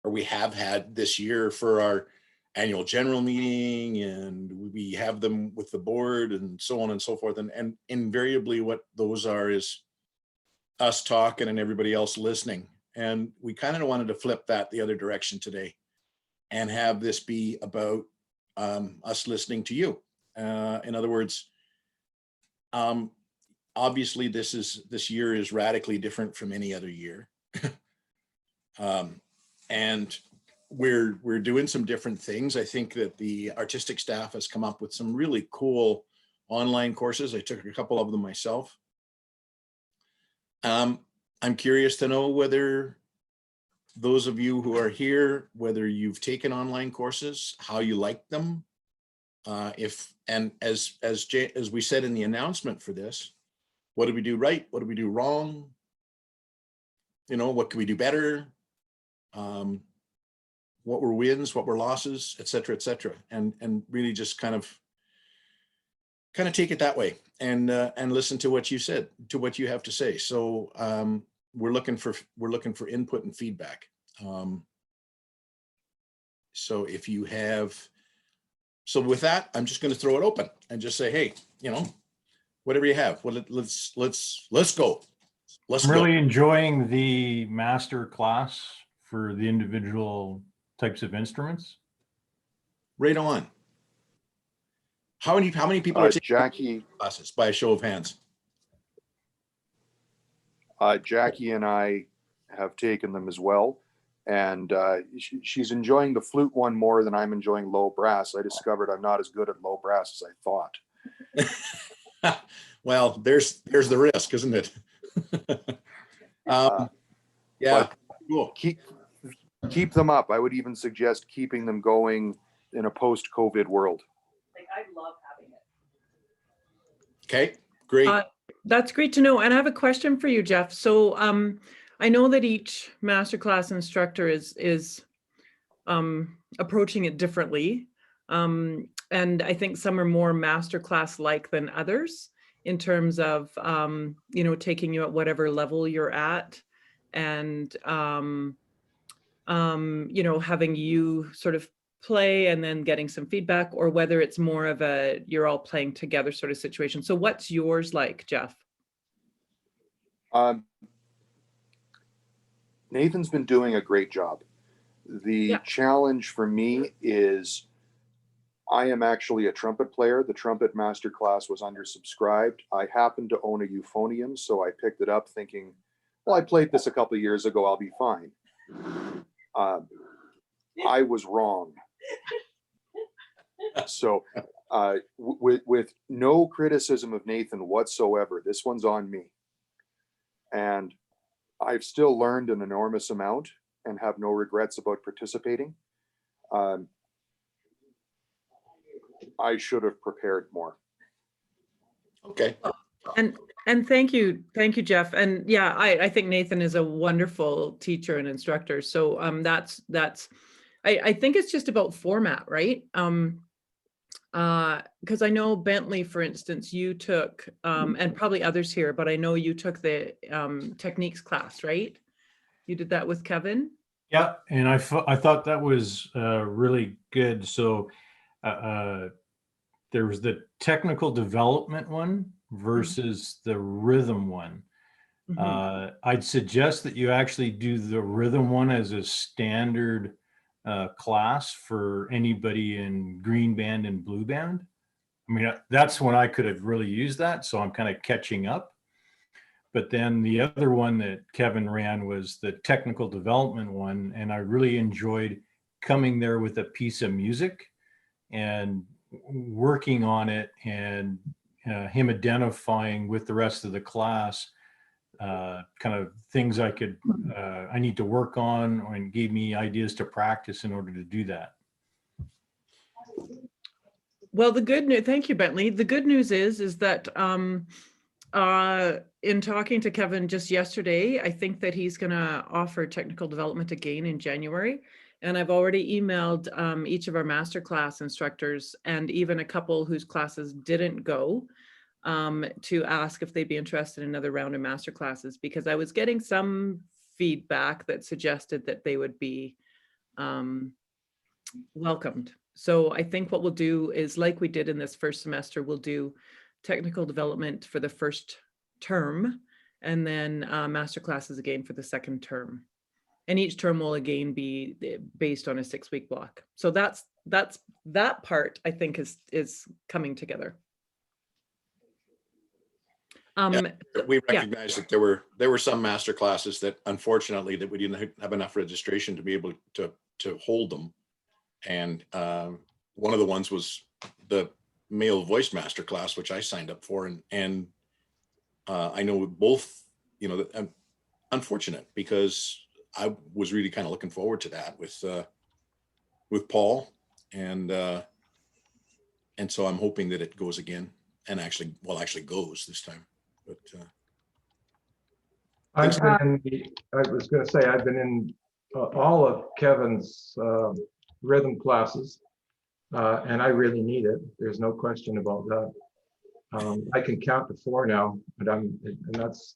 or we have had this year for our annual general meeting, and we have them with the board and so on and so forth. And invariably what those are is us talking and everybody else listening. And we kind of wanted to flip that the other direction today and have this be about us listening to you. In other words, obviously this year is radically different from any other year. And we're doing some different things. I think that the artistic staff has come up with some really cool online courses. I took a couple of them myself. I'm curious to know whether those of you who are here, whether you've taken online courses, how you like them. As we said in the announcement for this, what did we do right? What did we do wrong? You know, what can we do better? What were wins? What were losses? Et cetera, and really just kind of take it that way and listen to what you said, to what you have to say. So we're looking for input and feedback. So if you have, so with that, I'm just going to throw it open and just say, hey, you know, whatever you have, well, let's go. I'm really enjoying the master class for the individual types of instruments. Right on. How many people are taking Jackie classes by a show of hands? Jackie and I have taken them as well, and she's enjoying the flute one more than I'm enjoying low brass. I discovered I'm not as good at low brass as I thought. Well, there's the risk, isn't it? Yeah, cool. Keep them up. I would even suggest keeping them going in a post-COVID world. I love having it. Okay, great. That's great to know. And I have a question for you, Jeff. So I know that each masterclass instructor is approaching it differently. And I think some are more masterclass like than others in terms of, you know, taking you at whatever level you're at and, you know, having you sort of play and then getting some feedback, or whether it's more of a you're all playing together sort of situation. So what's yours like, Jeff? Nathan's been doing a great job. The challenge for me is I am actually a trumpet player. The trumpet master class was undersubscribed. I happen to own a euphonium, so I picked it up thinking, well, I played this a couple of years ago, I'll be fine. I was wrong. So with no criticism of Nathan whatsoever, this one's on me. And I've still learned an enormous amount and have no regrets about participating. I should have prepared more. Okay. And thank you, Jeff. And yeah, I think Nathan is a wonderful teacher and instructor. So I think it's just about format, right? Because I know Bentley, for instance, you took, and probably others here, but I know you took the techniques class, right? You did that with Kevin? Yeah, and I thought that was really good. So there was the technical development one versus the rhythm one. I'd suggest that you actually do the rhythm one as a standard class for anybody in green band and blue band. I mean, that's when I could have really used that. So I'm kind of catching up. But then the other one that Kevin ran was the technical development one. And I really enjoyed coming there with a piece of music and working on it, and him identifying with the rest of the class kind of things I need to work on, and gave me ideas to practice in order to do that. Well, the good news, thank you, Bentley. The good news is that in talking to Kevin just yesterday, I think that he's going to offer technical development again in January. And I've already emailed each of our masterclass instructors, and even a couple whose classes didn't go, to ask if they'd be interested in another round of masterclasses, because I was getting some feedback that suggested that they would be welcomed. So I think what we'll do is, like we did in this first semester, we'll do technical development for the first term, and then master classes again for the second term. And each term will again be based on a 6-week block. So that part, I think, is coming together. We recognize that there were some master classes that, unfortunately, that we didn't have enough registration to be able to hold them. And one of the ones was the male voice master class, which I signed up for, and I know both, you know, unfortunate, because I was really kind of looking forward to that with Paul, and so I'm hoping that it goes again, and actually goes this time. But I was going to say, I've been in all of Kevin's rhythm classes, and I really need it. There's no question about that. I can count to 4 now, and that's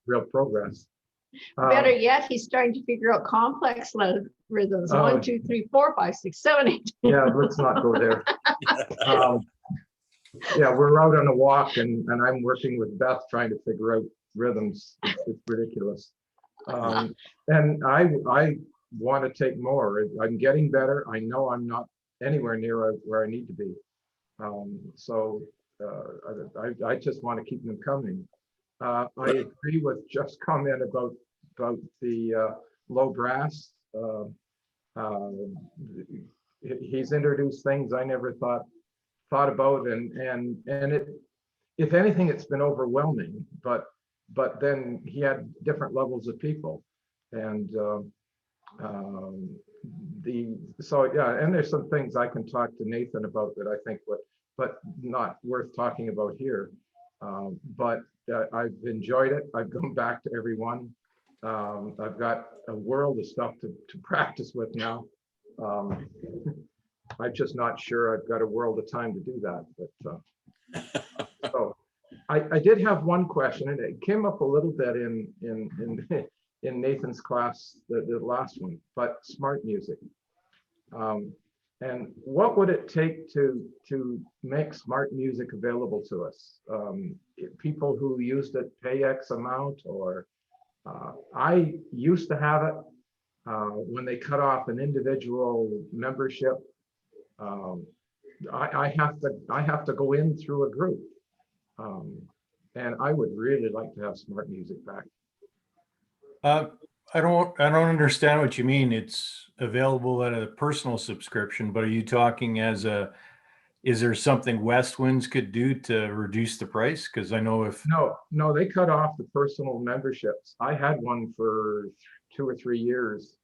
real progress. Better yet, he's starting to figure out complex rhythms. 1, 2, 3, 4, 5, 6, 7, 8. Yeah, let's not go there. Yeah, we're out on a walk, and I'm working with Beth trying to figure out rhythms. It's ridiculous. And I want to take more. I'm getting better. I know I'm not anywhere near where I need to be. So I just want to keep them coming. I agree with Jeff's comment about the low brass. He's introduced things I never thought about, and it, if anything, it's been overwhelming. But then he had different levels of people, and so yeah. And there's some things I can talk to Nathan about that I think but not worth talking about here. But I've enjoyed it. I've gone back to every one. I've got a world of stuff to practice with now. I'm just not sure I've got a world of time to do that. But so I did have one question, and it came up a little bit in Nathan's class, the last one, but smart music. And what would it take to make smart music available to us? People who used it pay X amount, or I used to have it when they cut off an individual membership. I have to go in through a group, and I would really like to have smart music back. I don't understand what you mean. It's available at a personal subscription, but are you talking is there something West Winds could do to reduce the price? Because I know if no, they cut off the personal memberships. I had one for 2 or 3 years,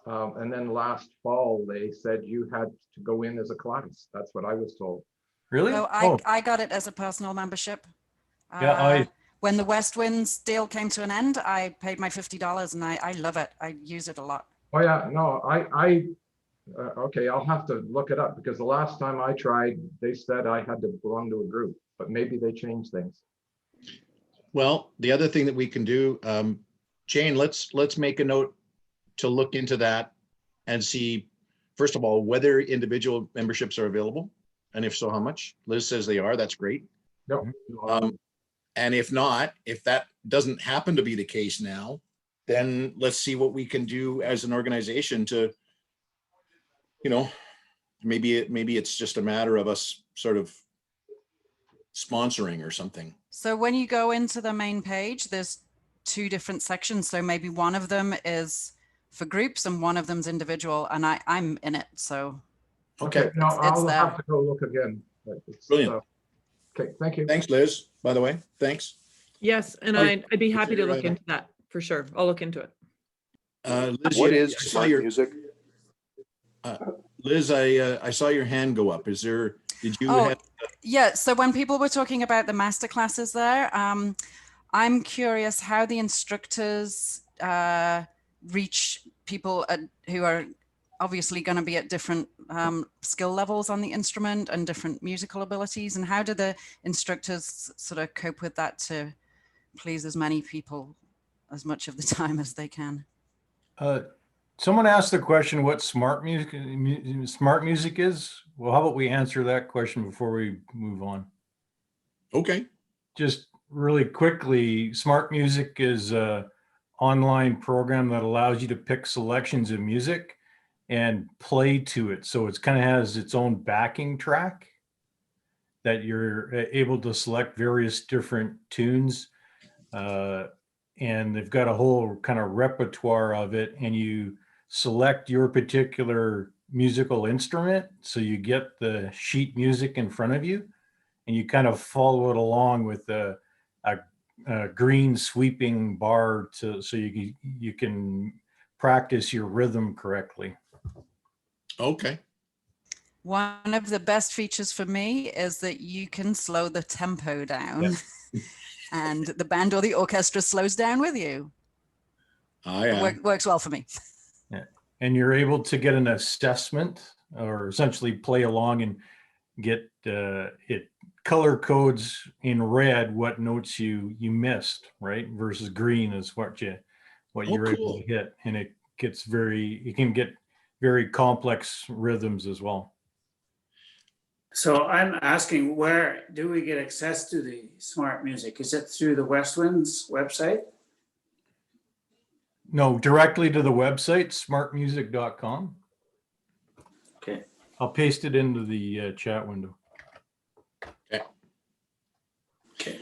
and then last fall they said you had to go in as a class. That's what I was told. Really? So I got it as a personal membership. Yeah, when the West Winds deal came to an end, I paid my $50, and I love it. I use it a lot. Oh yeah, no, okay, I'll have to look it up, because the last time I tried, they said I had to belong to a group, but maybe they changed things. well, the other thing that we can do, Jane, let's make a note to look into that and see, first of all, whether individual memberships are available, and if so, how much. Liz says they are. That's great. No, And if not, if that doesn't happen to be the case now, then let's see what we can do as an organization to, you know, maybe it's just a matter of us sort of sponsoring or something. So when you go into the main page, there's 2 different sections. So maybe one of them is for groups and one of them's individual, and I'm in it. So okay, no, I'll there. have to go look again. Brilliant. Okay, thank you. Thanks, Liz, by the way. Thanks. Yes, and Oh, I'd be happy to you're look right. into that for sure. I'll look into it. Liz, What I is saw smart music? Liz, I saw your hand go up. Did you Oh, have? yeah. So when people were talking about the master classes there, I'm curious how the instructors reach people who are obviously going to be at different skill levels on the instrument and different musical abilities. And how do the instructors sort of cope with that to please as many people as much of the time as they can? Someone asked the question what smart music is. Well, how about we answer that question before we move on? Okay. Just really quickly, smart music is a online program that allows you to pick selections of music and play to it. So it's kind of has its own backing track that you're able to select various different tunes. And they've got a whole kind of repertoire of it, and you select your particular musical instrument. So you get the sheet music in front of you, and you kind of follow it along with a green sweeping bar so you can practice your rhythm correctly. Okay. One of the best features for me is that you can slow the tempo down. Yep. And the band or the orchestra slows down with you. Oh, yeah. Works well for me. Yeah. And you're able to get an assessment, or essentially play along and get it color codes in red what notes you missed, right? Versus green is what you're able Cool. to hit. And it can get very complex rhythms as well. So I'm asking, where do we get access to the smart music? Is it through the West Wind's website? No, directly to the website, smartmusic.com. Okay. I'll paste it into the chat window. Okay.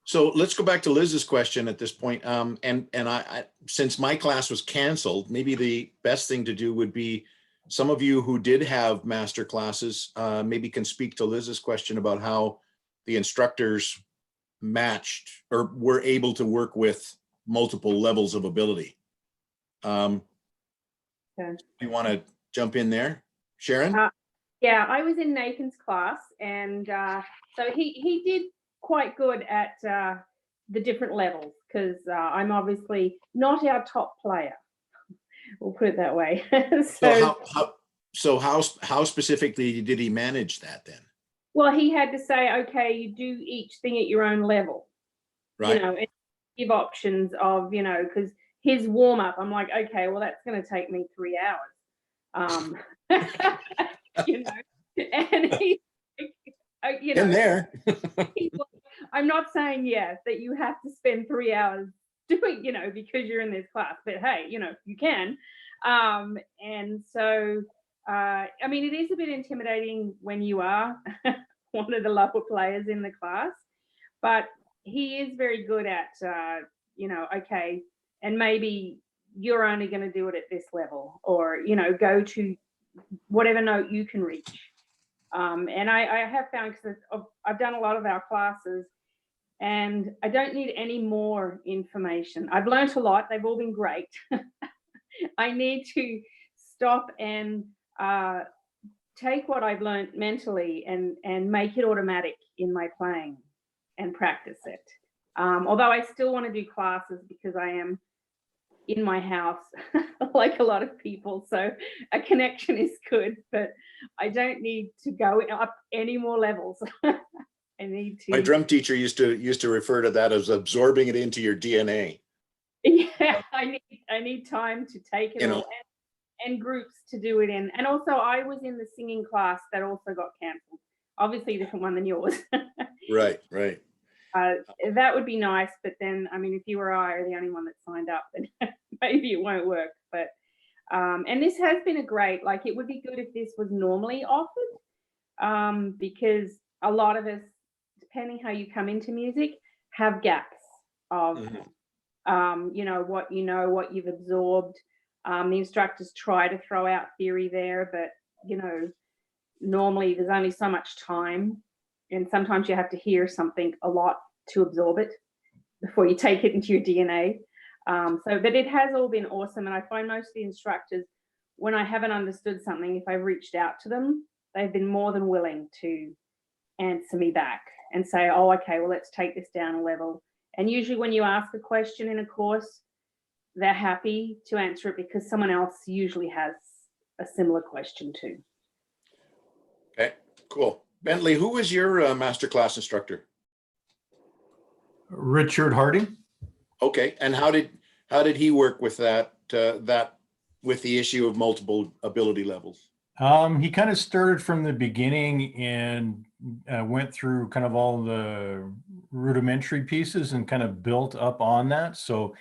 So let's go back to Liz's question at this point. And I since my class was canceled, maybe the best thing to do would be some of you who did have master classes, maybe can speak to Liz's question about how the instructors matched or were able to work with multiple levels of ability. Okay. You want to jump in there, Sharon? Yeah, I was in Nathan's class, and so he did quite good at the different levels, because I'm obviously not our top player. We'll put it that way. So how specifically did he manage that then? Well, he had to say, okay, you do each thing at your own level, Right. you know, and give options of, you know, because his warm up, I'm like, okay, well, that's going to take me 3 hours. You know, and he, you know, In there. I'm not saying, yes, that you have to spend 3 hours doing, you know, because you're in this class, but hey, you know, you can. And so, I mean, it is a bit intimidating when you are one of the lower players in the class, but he is very good at, you know, okay, and maybe you're only going to do it at this level, or, you know, go to whatever note you can reach. And I have found, because I've done a lot of our classes, and I don't need any more information. I've learned a lot. They've all been great. I need to stop and take what I've learned mentally and make it automatic in my playing and practice it. Although I still want to do classes, because I am in my house like a lot of people, so a connection is good, but I don't need to go up any more levels. I need to. My drum teacher used to refer to that as absorbing it into your DNA. Yeah, I need time to take it, You all, know. and groups to do it in. And also, I was in the singing class that also got cancelled. Obviously, a different one than yours. Right. That would be nice, but then, I mean, if you or I are the only one that signed up, then maybe it won't work. But and this has been a great, like, it would be good if this was normally offered, because a lot of us, depending how you come into music, have gaps of, you know, what you've absorbed. The instructors try to throw out theory there, but, you know, normally there's only so much time, and sometimes you have to hear something a lot to absorb it before you take it into your DNA. But it has all been awesome, and I find most of the instructors, when I haven't understood something, if I've reached out to them, they've been more than willing to answer me back and say, oh, okay, well, let's take this down a level. And usually when you ask a question in a course, they're happy to answer it, because someone else usually has a similar question too. Okay, cool. Bentley, who was your masterclass instructor? Richard Harding. Okay, and how did he work with that with the issue of multiple ability levels? He kind of started from the beginning and went through kind of all the rudimentary pieces and kind of built up on that. So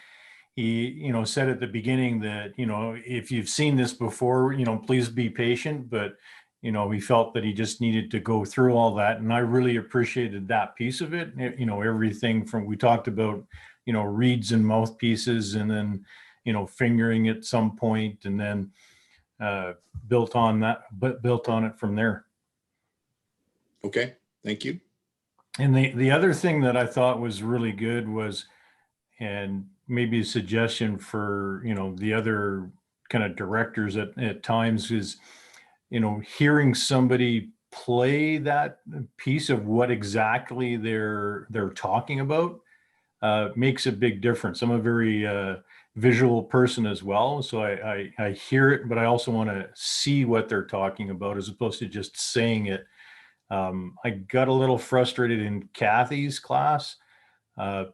he, said at the beginning that, if you've seen this before, please be patient. But, he felt that he just needed to go through all that. And I really appreciated that piece of it. Everything from, we talked about, reeds and mouthpieces, and then, fingering at some point, and then built on it from there. Okay, thank you. And the other thing that I thought was really good was, and maybe a suggestion for, the other kind of directors at times, is, hearing somebody play that piece of what exactly they're talking about makes a big difference. I'm a very visual person as well. So I hear it, but I also want to see what they're talking about as opposed to just saying it. I got a little frustrated in Kathy's class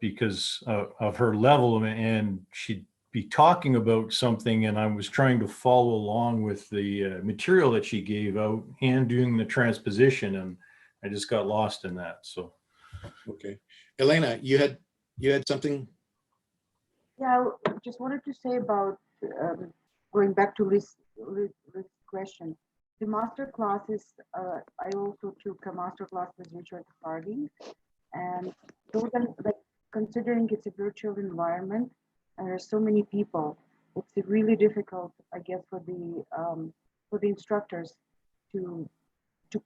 because of her level, and she'd be talking about something, and I was trying to follow along with the material that she gave out and doing the transposition, and I just got lost in that. So, okay, Elena, you had something. Yeah, I just wanted to say about going back to Liz's question. The master classes, I also took a master class with Richard Harding, and those are, like, considering it's a virtual environment and there's so many people, it's really difficult, I guess, for the instructors to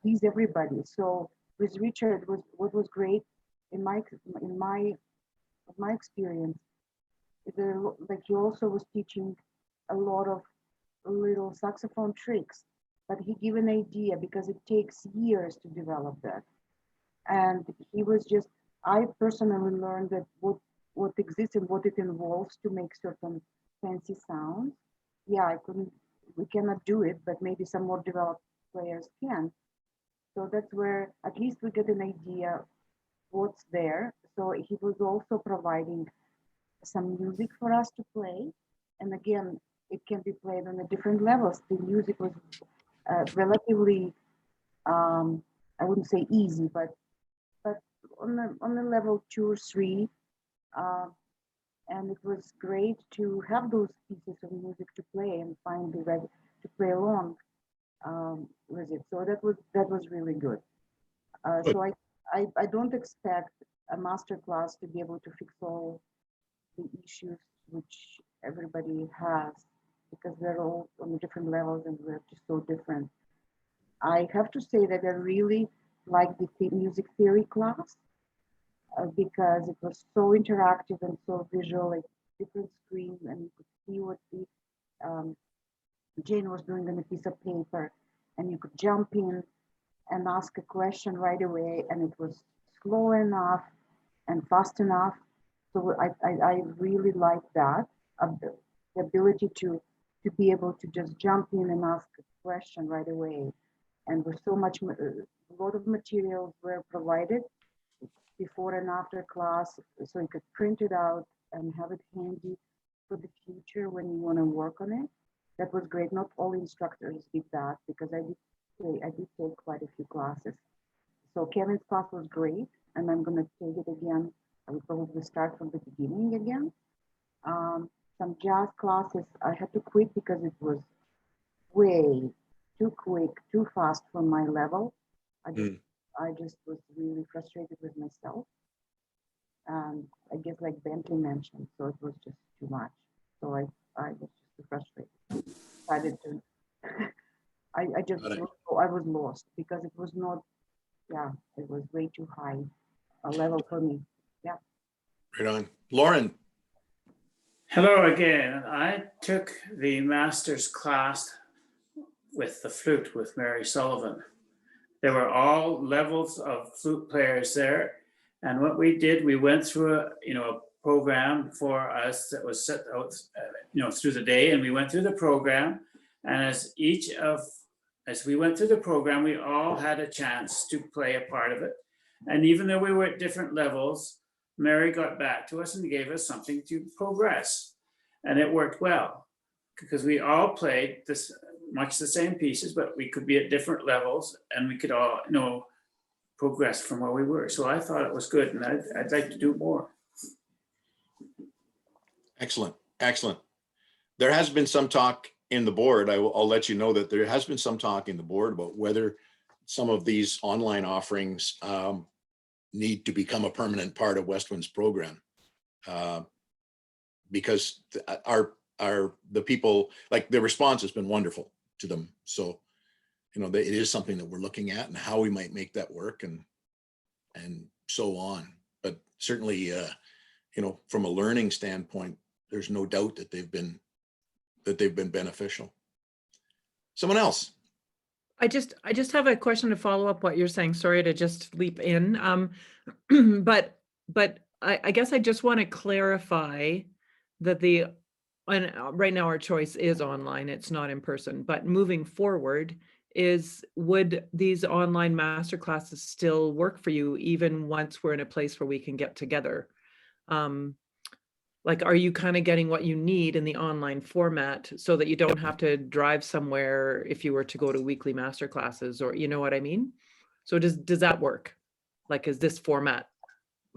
please everybody. So with Richard, what was great in my experience, like, he also was teaching a lot of little saxophone tricks, but he gave an idea because it takes years to develop that. And he was just, I personally learned that what exists and what it involves to make certain fancy sounds. Yeah, we cannot do it, but maybe some more developed players can. So that's where at least we get an idea what's there. So he was also providing some music for us to play. And again, it can be played on the different levels. The music was relatively, I wouldn't say easy, but on the level 2 or 3. And it was great to have those pieces of music to play and find the ready to play along with it. So that was really good. So I don't expect a master class to be able to fix all the issues which everybody has, because they're all on different levels and we're just so different. I have to say that I really like the music theory class because it was so interactive and so visual, like different screens, and you could see what Jane was doing on a piece of paper, and you could jump in and ask a question right away, and it was slow enough and fast enough. So I really like that, the ability to be able to just jump in and ask a question right away. And with so much, a lot of materials were provided before and after class, so you could print it out and have it handy for the future when you want to work on it. That was great. Not all instructors did that, because I did take quite a few classes. So Kevin's class was great, and I'm going to take it again. I will probably start from the beginning again. Some jazz classes I had to quit because it was way too quick, too fast for my level. I just was really frustrated with myself. I guess, like Bentley mentioned, so it was just too much. So I was just too frustrated. Decided to, I was lost because it was not, it was way too high a level for me. Yeah. Right on. Lauren. Hello again. I took the master's class with the flute with Mary Sullivan. There were all levels of flute players there. And what we did, we went through a program for us that was set out, through the day, and we went through the program. And as we went through the program, we all had a chance to play a part of it. And even though we were at different levels, Mary got back to us and gave us something to progress. And it worked well. because we all played this much the same pieces, but we could be at different levels and we could all, progress from where we were. So I thought it was good, and I'd like to do more. Excellent, excellent. There has been some talk in the board. I'll let you know that there has been some talk in the board about whether some of these online offerings need to become a permanent part of Westwind's program, because the people, like, the response has been wonderful to them. So, it is something that we're looking at and how we might make that work and so on. But certainly, from a learning standpoint, there's no doubt that they've been beneficial. Someone else. I just have a question to follow up what you're saying. Sorry to just leap in. But I guess I just want to clarify that right now our choice is online. It's not in person, but moving forward, would these online masterclasses still work for you even once we're in a place where we can get together? Like, are you kind of getting what you need in the online format so that you don't have to drive somewhere if you were to go to weekly masterclasses, or you know what I mean? So does that work? Like, is this format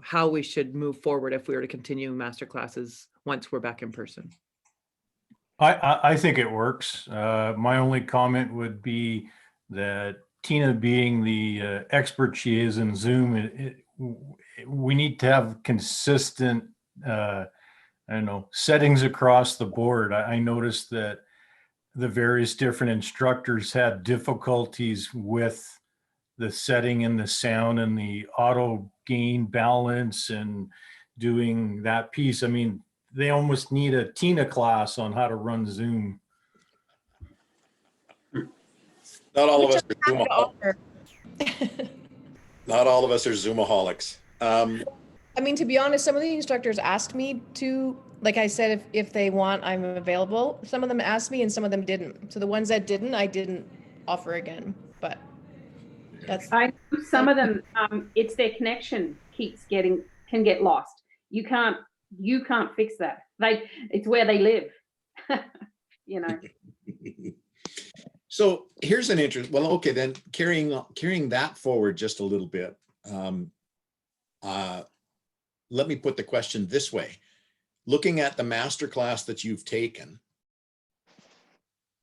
how we should move forward if we were to continue masterclasses once we're back in person? I think it works. My only comment would be that Tina, being the expert she is in Zoom, we need to have consistent, settings across the board. I noticed that the various different instructors had difficulties with the setting and the sound and the auto gain balance and doing that piece. I mean, they almost need a Tina class on how to run Zoom. Not all of us are Zoomaholics. Not all of us are Zoomaholics. I mean, to be honest, some of the instructors asked me to, like I said, if they want, I'm available. Some of them asked me and some of them didn't. So the ones that didn't, I didn't offer again, but that's. Some of them, it's their connection can get lost. You can't fix that. It's where they live, So here's an interest. Well, okay, then carrying that forward just a little bit. Let me put the question this way. Looking at the masterclass that you've taken,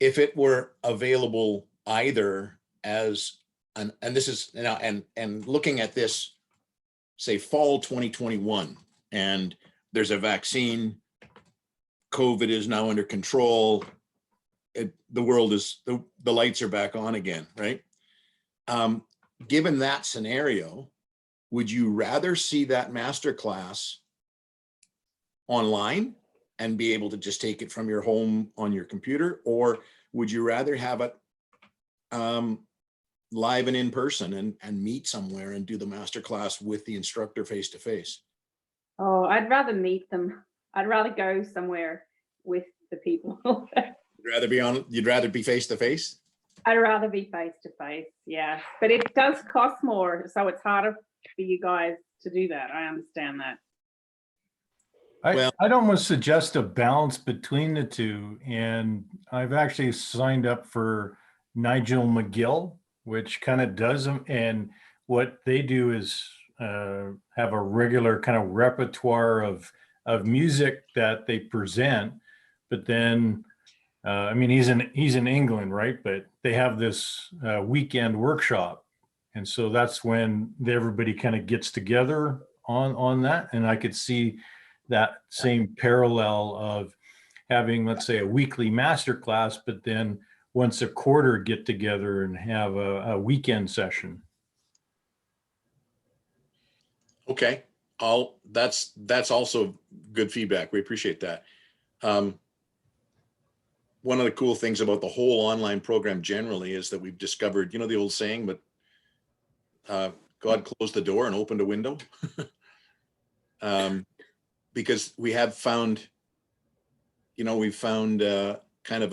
if it were available either as and this is now and looking at this, say fall 2021, and there's a vaccine, COVID is now under control, the world is, the lights are back on again, right? Given that scenario, would you rather see that masterclass online and be able to just take it from your home on your computer, or would you rather have it live and in person and meet somewhere and do the masterclass with the instructor face to face? Oh, I'd rather meet them. I'd rather go somewhere with the people. You'd rather be face to face? I'd rather be face to face, yeah. But it does cost more, so it's harder for you guys to do that. I understand that. I'd almost suggest a balance between the two. And I've actually signed up for Mcgill, which kind of does them. And what they do is have a regular kind of repertoire of music that they present. But then, I mean, he's in England, right? But they have this weekend workshop. And so that's when everybody kind of gets together on that. And I could see that same parallel of having, let's say, a weekly masterclass, but then once a quarter get together and have a weekend session. Okay, that's also good feedback. We appreciate that. One of the cool things about the whole online program generally is that we've discovered, the old saying, but God closed the door and opened a window. Because we have found, we've found kind of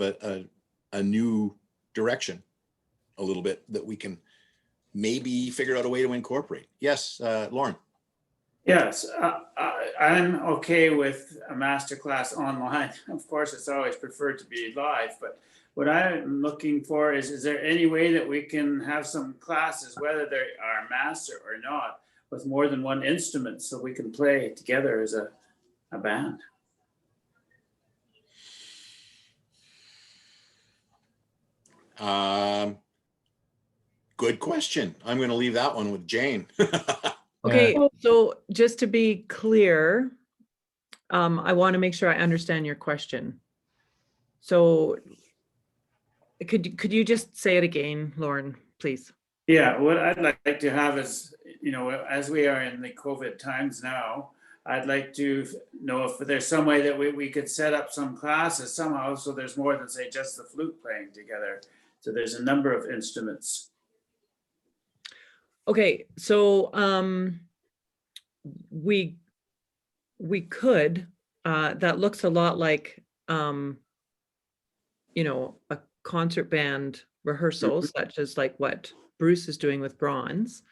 a new direction a little bit that we can maybe figure out a way to incorporate. Yes, Lauren. Yes, I'm okay with a masterclass online. Of course, it's always preferred to be live, but what I'm looking for is there any way that we can have some classes, whether they are master or not, with more than one instrument so we can play together as a band? Good question. I'm going to leave that one with Jane. Okay, so just to be clear, I want to make sure I understand your question. So could you just say it again, Lauren, please? Yeah, what I'd like to have is, you know, as we are in the COVID times now, I'd like to know if there's some way that we could set up some classes somehow so there's more than, say, just the flute playing together. So there's a number of instruments. Okay, so we could, that looks a lot like you know, a concert band rehearsal, such as like what Bruce is doing with Bronze.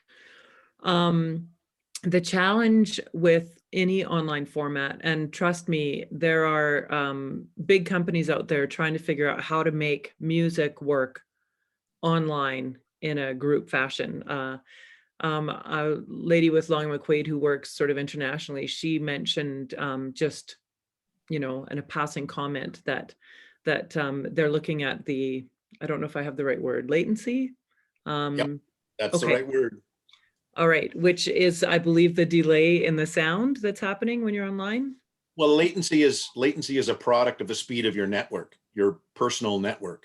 The challenge with any online format, and trust me, there are big companies out there trying to figure out how to make music work online in a group fashion. A lady with Long and McQuaid who works sort of internationally, she mentioned just, you know, in a passing comment that they're looking at the, I don't know if I have the right word, latency. Yep, that's okay. the right word. All right, which is, I believe, the delay in the sound that's happening when you're online. Well, latency is a product of the speed of your network, your personal network.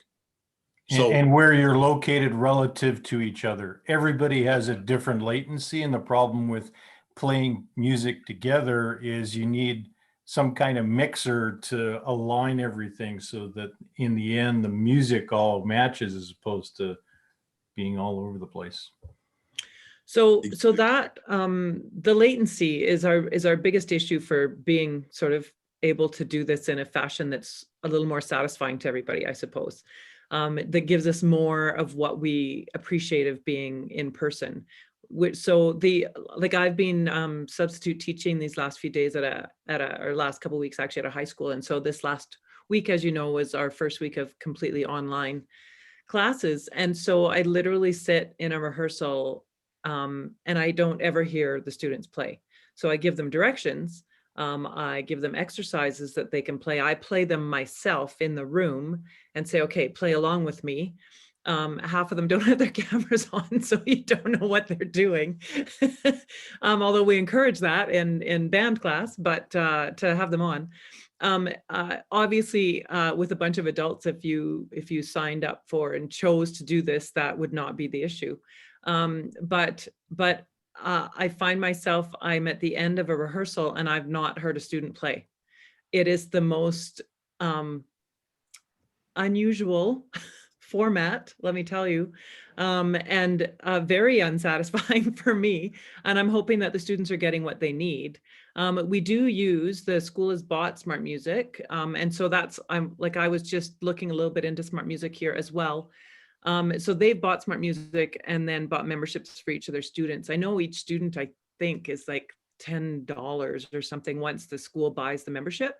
So, and where you're located relative to each other. Everybody has a different latency, and the problem with playing music together is you need some kind of mixer to align everything so that in the end the music all matches as opposed to being all over the place. So that the latency is our biggest issue for being sort of able to do this in a fashion that's a little more satisfying to everybody, I suppose. That gives us more of what we appreciate of being in person. So like I've been substitute teaching these last few days or last couple of weeks actually at a high school, and so this last week, as you know, was our first week of completely online classes, and so I literally sit in a rehearsal and I don't ever hear the students play. So I give them directions. I give them exercises that they can play. I play them myself in the room and say, okay, play along with me. Half of them don't have their cameras on, so you don't know what they're doing. Although we encourage that in band class, but to have them on. Obviously, with a bunch of adults, if you signed up for and chose to do this, that would not be the issue. But I find myself, I'm at the end of a rehearsal and I've not heard a student play. It is the most unusual format, let me tell you, and very unsatisfying for me. And I'm hoping that the students are getting what they need. We do use, the school has bought smart music. And so I was just looking a little bit into smart music here as well. So they've bought smart music and then bought memberships for each of their students. I know each student, I think, is like $10 or something once the school buys the membership.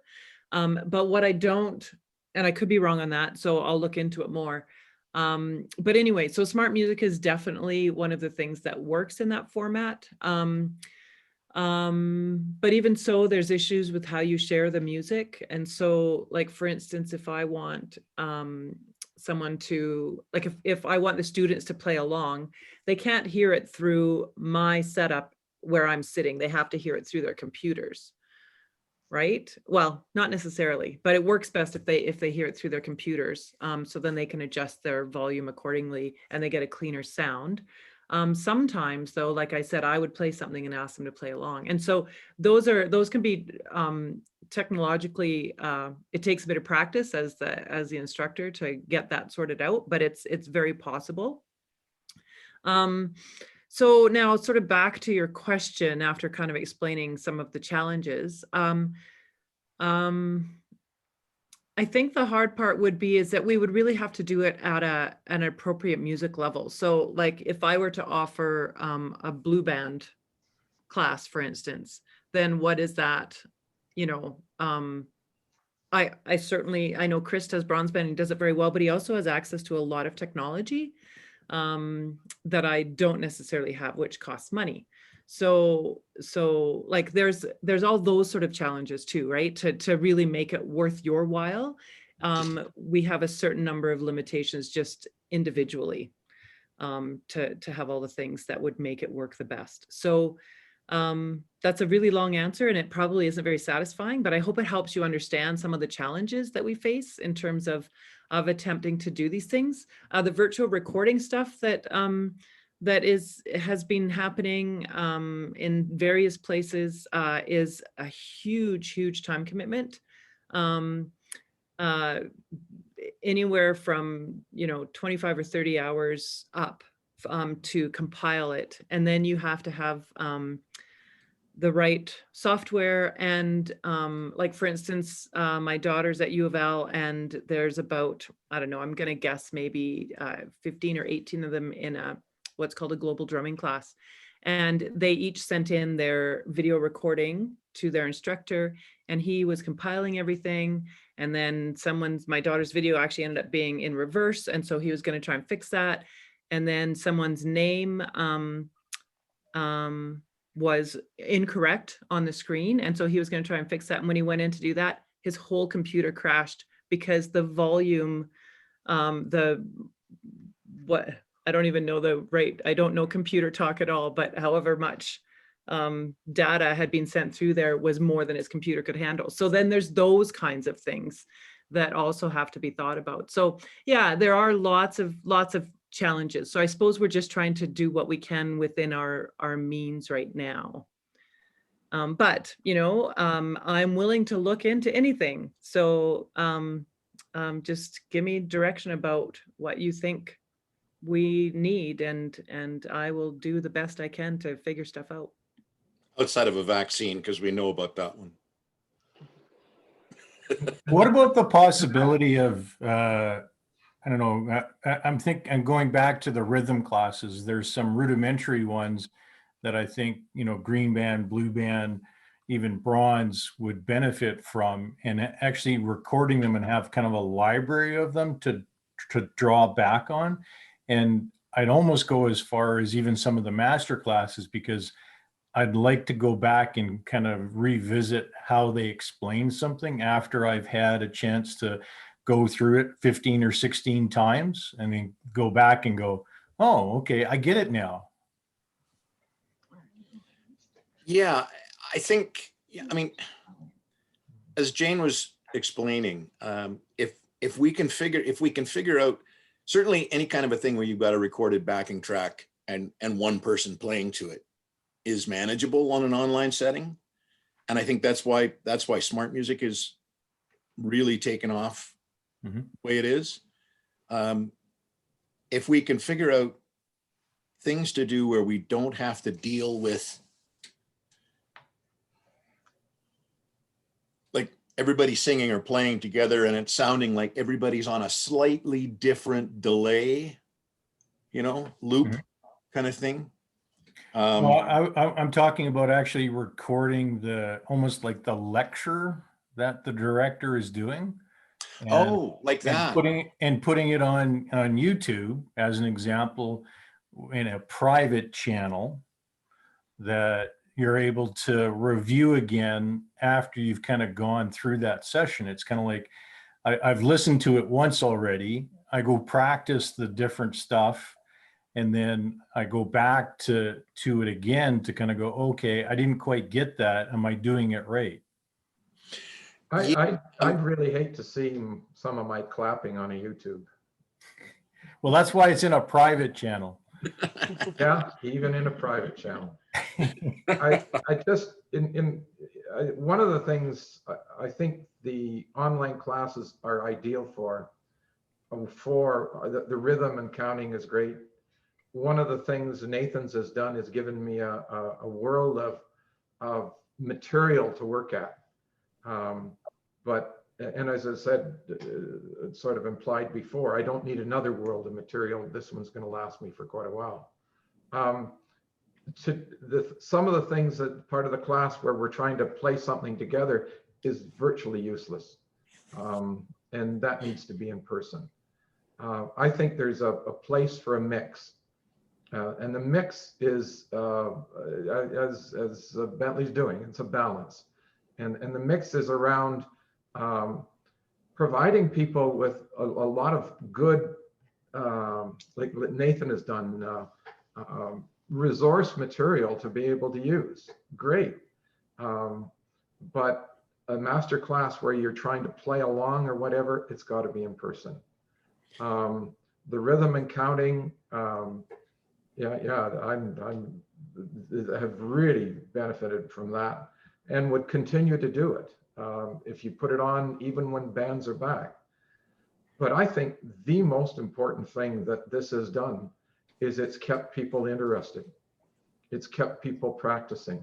But what I don't, and I could be wrong on that, so I'll look into it more. But anyway, so smart music is definitely one of the things that works in that format. But even so, there's issues with how you share the music. And so, like, for instance, if I want someone to, like, if I want the students to play along, they can't hear it through my setup where I'm sitting. They have to hear it through their computers, right? Well, not necessarily, but it works best if they hear it through their computers. So then they can adjust their volume accordingly and they get a cleaner sound. Sometimes though, like I said, I would play something and ask them to play along. And so those can be technologically, it takes a bit of practice as the instructor to get that sorted out, but it's very possible. So now sort of back to your question after kind of explaining some of the challenges. I think the hard part would be is that we would really have to do it at an appropriate music level. So like if I were to offer a blue band class, for instance, then what is that? You know, I certainly, I know Chris does bronze band and does it very well, but he also has access to a lot of technology that I don't necessarily have, which costs money. So like there's all those sort of challenges too, right? To really make it worth your while. We have a certain number of limitations just individually to have all the things that would make it work the best. So that's a really long answer and it probably isn't very satisfying, but I hope it helps you understand some of the challenges that we face in terms of attempting to do these things. The virtual recording stuff that has been happening in various places is a huge time commitment. Anywhere from 25 or 30 hours up to compile it, and then you have to have the right software and like for instance my daughter's at U of L and there's about, I don't know, I'm gonna guess maybe 15 or 18 of them in a what's called a global drumming class, and they each sent in their video recording to their instructor and he was compiling everything, and then my daughter's video actually ended up being in reverse, and so he was going to try and fix that, and then someone's name was incorrect on the screen, and so he was going to try and fix that, and when he went in to do that, his whole computer crashed because the volume, I don't even know I don't know computer talk at all, but however much data had been sent through there was more than his computer could handle. So then there's those kinds of things that also have to be thought about. So yeah, there are lots of challenges. So I suppose we're just trying to do what we can within our means right now. But I'm willing to look into anything. So just give me direction about what you think we need, and I will do the best I can to figure stuff out. Outside of a vaccine, because we know about that one. What about the possibility of, I don't know, I'm going back to the rhythm classes. There's some rudimentary ones that I think, green band, blue band, even bronze would benefit from, and actually recording them and have kind of a library of them to draw back on. And I'd almost go as far as even some of the master classes, because I'd like to go back and kind of revisit how they explain something after I've had a chance to go through it 15 or 16 times, and then go back and go, oh, okay, I get it now. Yeah, I think, I mean, as Jane was explaining, if we can figure out certainly any kind of a thing where you've got a recorded backing track and one person playing to it is manageable on an online setting. And I think that's why smart music is really taken off the way it is. If we can figure out things to do where we don't have to deal with like everybody singing or playing together and it's sounding like everybody's on a slightly different delay, loop kind of thing. Well, I'm talking about actually recording almost like the lecture that the director is doing. Like that. Putting it on YouTube as an example in a private channel that you're able to review again after you've kind of gone through that session. It's kind of like I've listened to it once already. I go practice the different stuff, and then I go back to it again to kind of go, okay, I didn't quite get that. Am I doing it right? I'd really hate to see some of my clapping on a YouTube. Well, that's why it's in a private channel. Yeah, even in a private channel. I just, one of the things I think the online classes are ideal for the rhythm and counting is great. One of the things Nathan's has done is given me a world of material to work at. And as I said, sort of implied before, I don't need another world of material. This one's going to last me for quite a while. some of the things that part of the class where we're trying to play something together is virtually useless. And that needs to be in person. I think there's a place for a mix. And the mix is, as Bentley's doing, it's a balance. And the mix is around providing people with a lot of good, like Nathan has done, resource material to be able to use. Great. But a master class where you're trying to play along or whatever, it's got to be in person. The rhythm and counting, I have really benefited from that and would continue to do it if you put it on even when bands are back. But I think the most important thing that this has done is it's kept people interested. It's kept people practicing.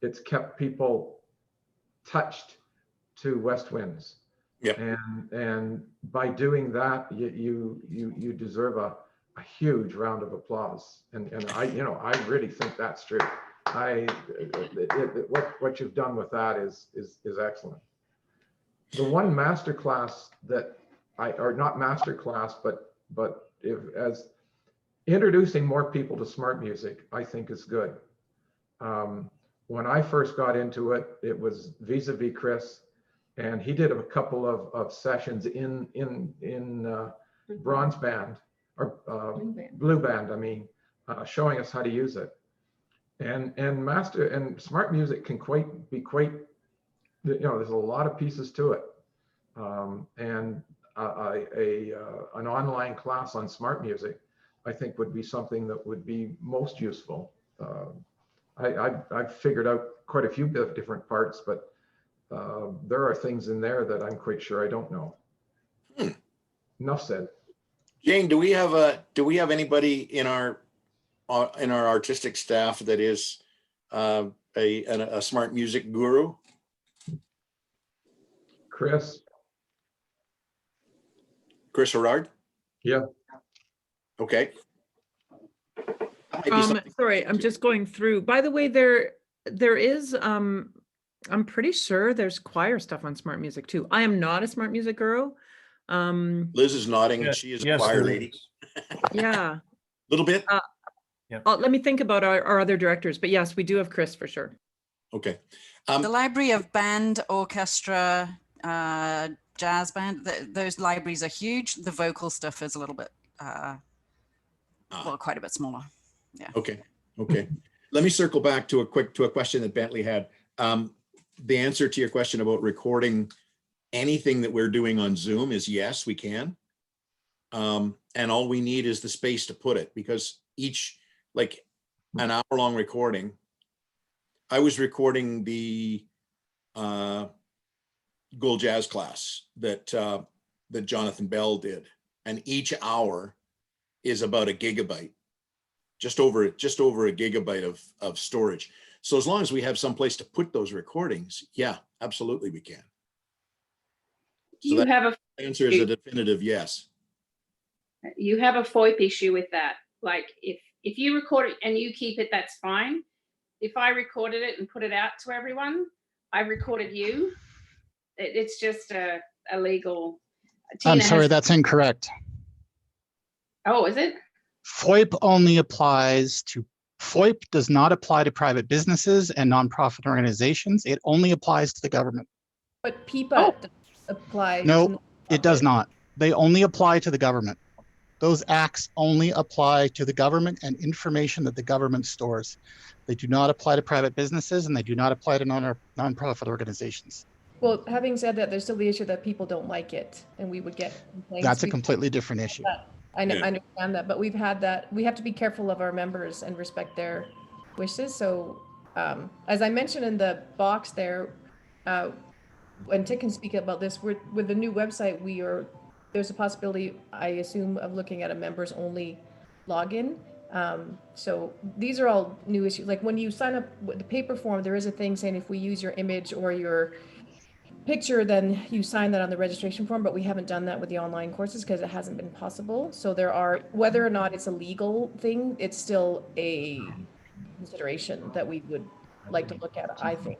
It's kept people touched to West Winds. Yep. And by doing that, you deserve a huge round of applause. And I really think that's true. What you've done with that is excellent. The one master class that or not master class, but as introducing more people to smart music, I think is good. When I first got into it, it was vis-a-vis Chris, and he did a couple of sessions in bronze band or blue band, I mean, showing us how to use it. And master and smart music can be quite, there's a lot of pieces to it. And an online class on smart music, I think would be something that would be most useful. I've figured out quite a few different parts, but there are things in there that I'm quite sure I don't know. Enough said. Jane, do we have anybody in our artistic staff that is a smart music guru? Chris Herard? Yeah. Okay. Sorry, I'm just going through. By the way, there is, I'm pretty sure there's choir stuff on smart music too. I am not a smart music guru. Liz is nodding, and she is a choir lady. Yeah. A little bit. Let me think about our other directors, but yes, we do have Chris for sure. Okay. The library of band, orchestra, jazz band, those libraries are huge. The vocal stuff is a little bit, quite a bit smaller. Yeah. Okay. Let me circle back to a question that Bentley had. The answer to your question about recording anything that we're doing on Zoom is yes, we can. And all we need is the space to put it, because like an hour-long recording, I was recording the Gold Jazz class that Jonathan Bell did, and each hour is about a gigabyte, just over a gigabyte of storage. So as long as we have some place to put those recordings, yeah, absolutely we can. Do you have a answer is a definitive yes. You have a FOIP issue with that. Like if you record it and you keep it, that's fine. If I recorded it and put it out to everyone, I recorded you. It's just a legal. I'm sorry, that's incorrect. Oh, is it? FOIP does not apply to private businesses and nonprofit organizations. It only applies to the government. But PIPA applies. No, it does not. They only apply to the government. Those acts only apply to the government and information that the government stores. They do not apply to private businesses, and they do not apply to nonprofit organizations. Well, having said that, there's still the issue that people don't like it, and we would get complaints. That's a completely different issue. I know, I understand that, but we've had that. We have to be careful of our members and respect their wishes. So, as I mentioned in the box there, and Tick can speak about this, with the new website, there's a possibility, I assume, of looking at a members only login. So these are all new issues. Like when you sign up with the paper form, there is a thing saying if we use your image or your picture, then you sign that on the registration form, but we haven't done that with the online courses because it hasn't been possible. So there are, whether or not it's a legal thing, it's still a consideration that we would like to look at, I think.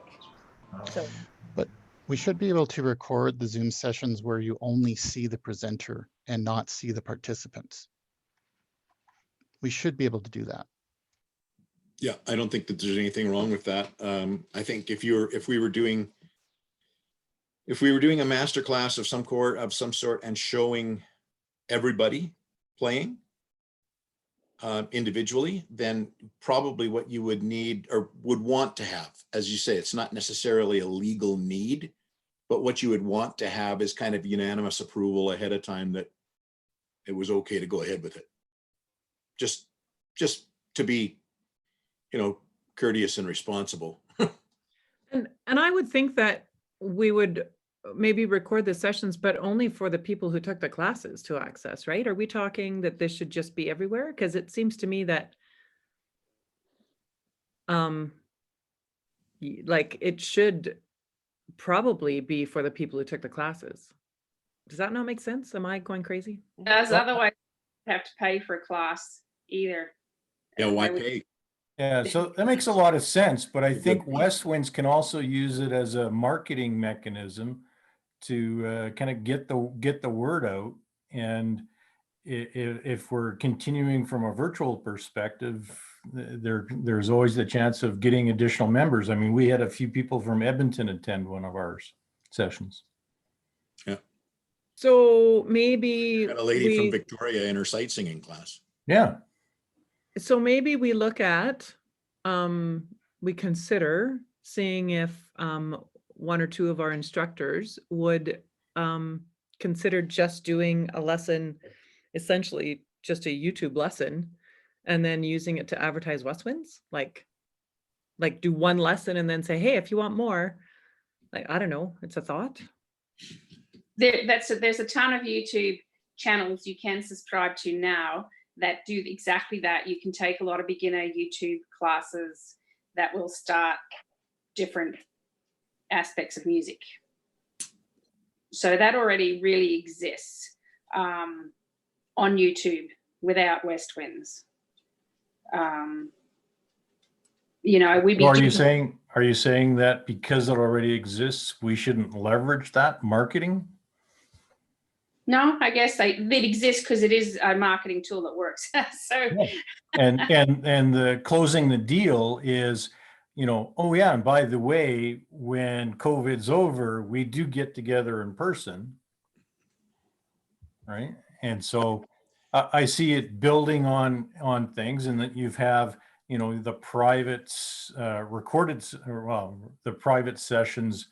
So, But we should be able to record the Zoom sessions where you only see the presenter and not see the participants. We should be able to do that. Yeah, I don't think that there's anything wrong with that. I think if we were doing a master class of some sort and showing everybody playing individually, then probably what you would need or would want to have, as you say, it's not necessarily a legal need, but what you would want to have is kind of unanimous approval ahead of time that it was okay to go ahead with it. Just to be, courteous and responsible. And I would think that we would maybe record the sessions, but only for the people who took the classes to access, right? Are we talking that this should just be everywhere? Because it seems to me that like it should probably be for the people who took the classes. Does that not make sense? Am I going crazy? Does otherwise you have to pay for a class either. Yeah, why pay? Yeah, so that makes a lot of sense, but I think West Winds can also use it as a marketing mechanism to kind of get the word out. And if we're continuing from a virtual perspective, there's always the chance of getting additional members. I mean, we had a few people from Edmonton attend one of our sessions. Yeah. So maybe Got a lady from Victoria in her sight singing class. Yeah. So maybe we look at, we consider seeing if one or two of our instructors would consider just doing a lesson, essentially just a YouTube lesson, and then using it to advertise West Winds, like do one lesson and then say, hey, if you want more, like, I don't know, it's a thought. There's a ton of YouTube channels you can subscribe to now that do exactly that. You can take a lot of beginner YouTube classes that will start different aspects of music. So that already really exists on YouTube without West Winds. Are you saying that because it already exists, we shouldn't leverage that marketing? No, I guess it exists because it is a marketing tool that works. So, and the closing the deal is, oh yeah, and by the way, when COVID's over, we do get together in person, right? And so I see it building on things, and that you have, the private the private sessions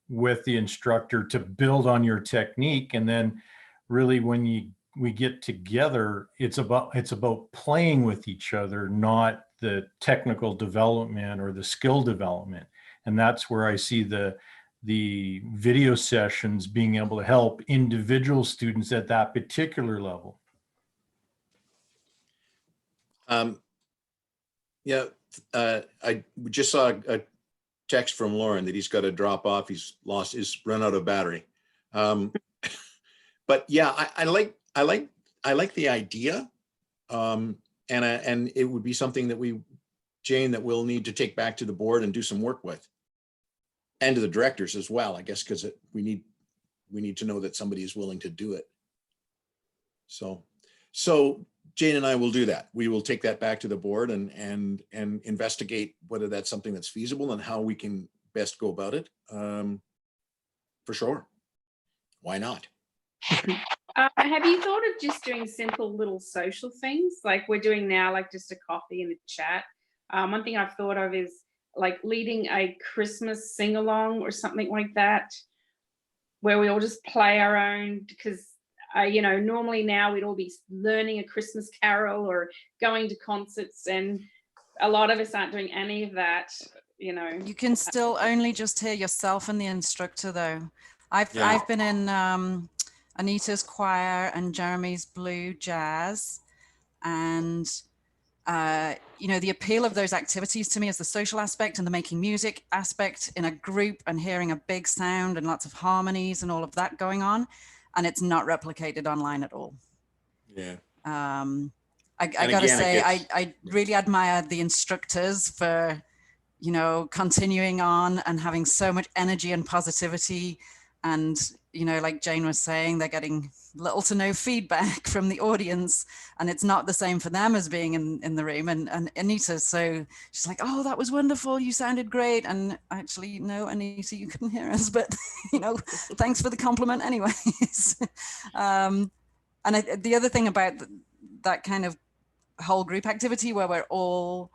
with the instructor to build on your technique. And then really when we get together, it's about playing with each other, not the technical development or the skill development. And that's where I see the video sessions being able to help individual students at that particular level. I just saw a text from Lauren that he's got to drop off. He's run out of battery. But yeah, I like the idea. And it would be something that Jane, that we'll need to take back to the board and do some work with, and to the directors as well, I guess, because we need to know that somebody is willing to do it. So Jane and I will do that. We will take that back to the board and investigate whether that's something that's feasible and how we can best go about it. For sure. Why not? have you thought of just doing simple little social things like we're doing now, like just a coffee and a chat? One thing I've thought of is like leading a Christmas sing-along or something like that, where we all just play our own, because normally now we'd all be learning a Christmas carol or going to concerts, and a lot of us aren't doing any of that. You can still only just hear yourself and the instructor, though. I've been in Anita's choir and Jeremy's blue jazz, and the appeal of those activities to me is the social aspect and the making music aspect in a group and hearing a big sound and lots of harmonies and all of that going on. And it's not replicated online at all. Yeah. I And gotta again, it say, gets- I really admire the instructors for, you know, continuing on and having so much energy and positivity. And, you know, like Jane was saying, they're getting little to no feedback from the audience, and it's not the same for them as being in the room. And Anita, so she's like, oh, that was wonderful, you sounded great. And actually, no, Anita, you couldn't hear us, but, you know, thanks for the compliment anyways. And the other thing about that kind of whole group activity where we're all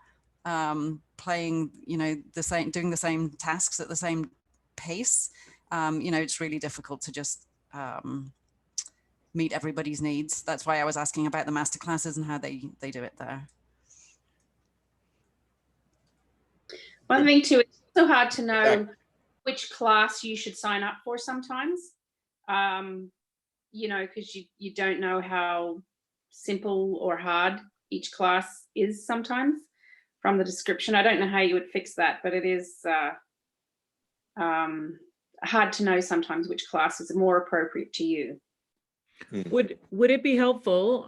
playing, you know, the same, doing the same tasks at the same pace, you know, it's really difficult to just meet everybody's needs. That's why I was asking about the master classes and how they do it there. One thing too, it's so hard to know which class you should sign up for sometimes, you know, because you don't know how simple or hard each class is sometimes from the description. I don't know how you would fix that, but it is hard to know sometimes which class is more appropriate to you. Would it be helpful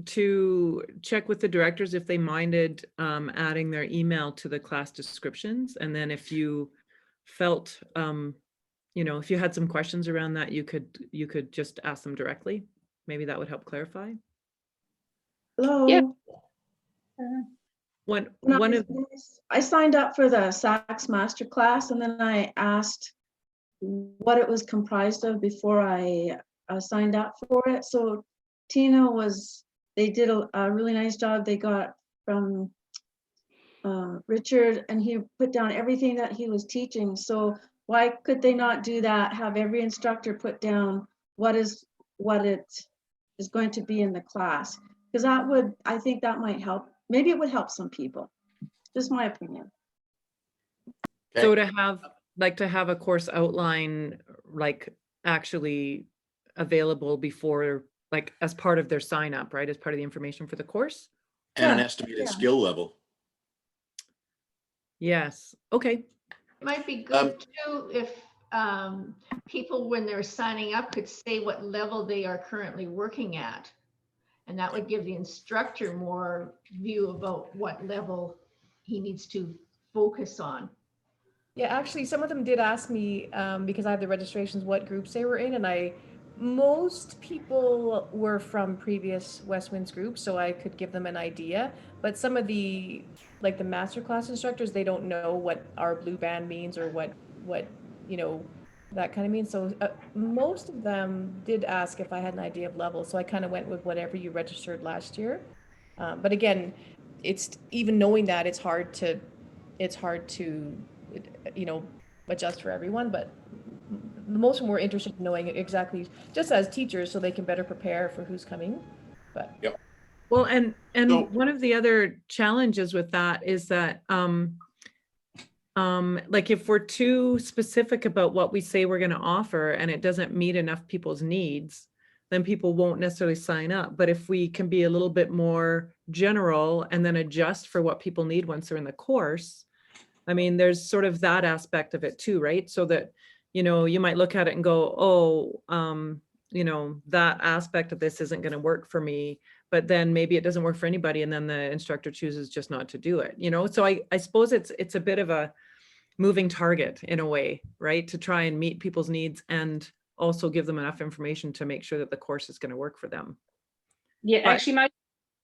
to check with the directors if they minded adding their email to the class descriptions? And then if you felt, you know, if you had some questions around that, you could just ask them directly. Maybe that would help clarify. Hello. Yeah. I signed up for the sax masterclass, and then I asked what it was comprised of before I signed up for it. So Tina they did a really nice job. They got from Richard, and he put down everything that he was teaching. So why could they not do that? Have every instructor put down what it is going to be in the class? Because I think that might help. Maybe it would help some people. Just my opinion. So to have a course outline, like actually available before, like as part of their sign up, right? As part of the information for the course. And an estimated skill level. Yes. Okay. It might be good too if people, when they're signing up, could say what level they are currently working at. And that would give the instructor more view about what level he needs to focus on. Yeah, actually, some of them did ask me, because I have the registrations, what groups they were in, and most people were from previous West Winds groups, so I could give them an idea. But some of the masterclass instructors, they don't know what our blue band means or what you know, that kind of means. So most of them did ask if I had an idea of level. So I kind of went with whatever you registered last year. But again, it's even knowing that it's hard to, you know, adjust for everyone. But most of them were interested in knowing exactly, just as teachers, so they can better prepare for who's coming. But yep. Well, and so, one of the other challenges with that is that like if we're too specific about what we say we're going to offer and it doesn't meet enough people's needs, then people won't necessarily sign up. But if we can be a little bit more general and then adjust for what people need once they're in the course, I mean, there's sort of that aspect of it too, right? So that, you know, you might look at it and go, oh, you know, that aspect of this isn't going to work for me, but then maybe it doesn't work for anybody. And then the instructor chooses just not to do it, you know? So I suppose it's a bit of a moving target in a way, right? To try and meet people's needs and also give them enough information to make sure that the course is going to work for them. Yeah, actually most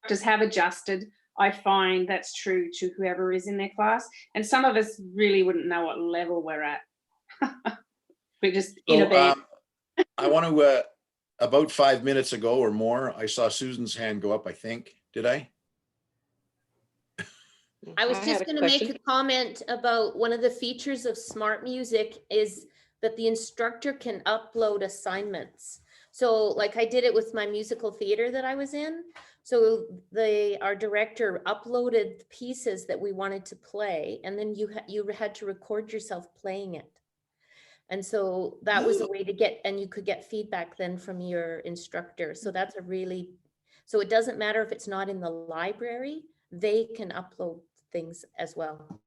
instructors have adjusted. I find that's true to whoever is in their class. And some of us really wouldn't know what level we're at. We're just in a band. I want to, about 5 minutes ago or more, I saw Susan's hand go up, I think. Did I? I was just going to make a comment about one of the features of Smart Music is that the instructor can upload assignments. So like I did it with my musical theater that I was in. So our director uploaded pieces that we wanted to play, and then you had to record yourself playing it. And so that was a way to get, and you could get feedback then from your instructor. So that's so it doesn't matter if it's not in the library, they can upload things as well.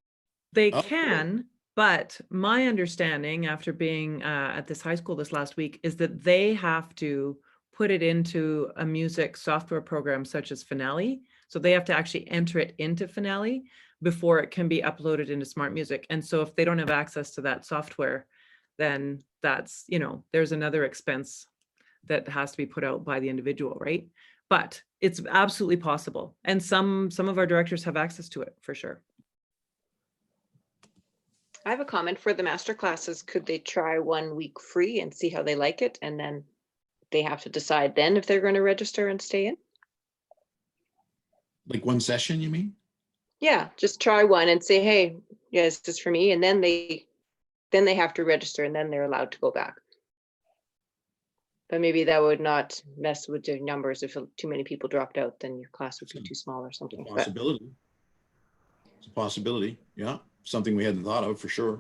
They can, but my understanding after being at this high school this last week is that they have to put it into a music software program such as Finale So they have to actually enter it into Finale before it can be uploaded into Smart Music. And so if they don't have access to that software, then that's, you know, there's another expense that has to be put out by the individual, right? But it's absolutely possible. And some of our directors have access to it for sure. I have a comment for the master classes. Could they try 1 week free and see how they like it? And then they have to decide then if they're going to register and stay in? Like one session, you mean? Yeah, just try one and say, hey, yes, this is for me. And then they have to register and then they're allowed to go back. But maybe that would not mess with your numbers. If too many people dropped out, then your class would be too small or something. But Possibility. It's a possibility. Yeah. Something we hadn't thought of for sure.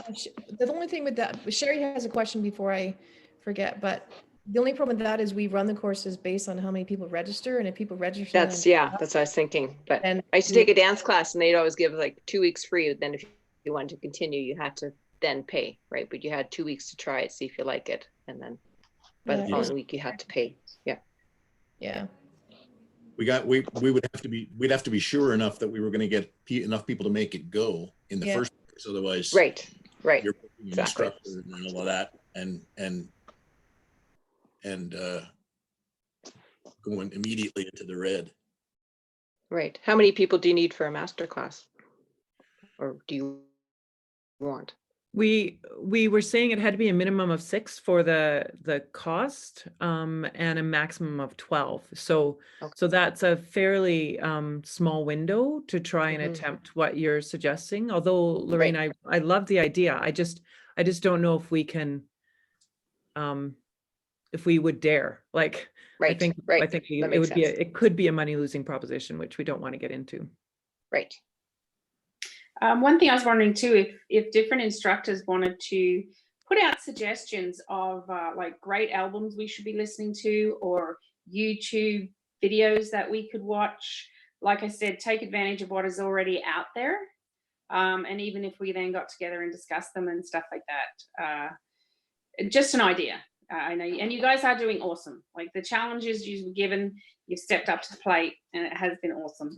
The only thing with that, Sherry has a question before I forget, but the only problem with that is we run the courses based on how many people register, and if people register. that's what I was thinking. But I used to take a dance class and they'd always give like 2 weeks free. Then if you wanted to continue, you had to then pay, right? But you had 2 weeks to try it, see if you like it. And then by the following week you had to pay. Yeah. Yeah. We would have to be sure enough that we were going to get enough people to make it go in the first place. Otherwise, right. You're putting an instructor and all of that, and going immediately into the red. Right. How many people do you need for a master class? Or do you want? We were saying it had to be a minimum of 6 for the cost, and a maximum of 12. So that's a fairly small window to try and attempt what you're suggesting. Although Lorraine, I love the idea. I just don't know if we can, if we would dare. Like, I think it would be it could be a money losing proposition, which we don't want to get into. Right. One thing I was wondering too, if different instructors wanted to put out suggestions of like great albums we should be listening to, or YouTube videos that we could watch. Like I said, take advantage of what is already out there. And even if we then got together and discussed them and stuff like that, just an idea. I know, and you guys are doing awesome. Like the challenges you were given, you've stepped up to the plate, and it has been awesome.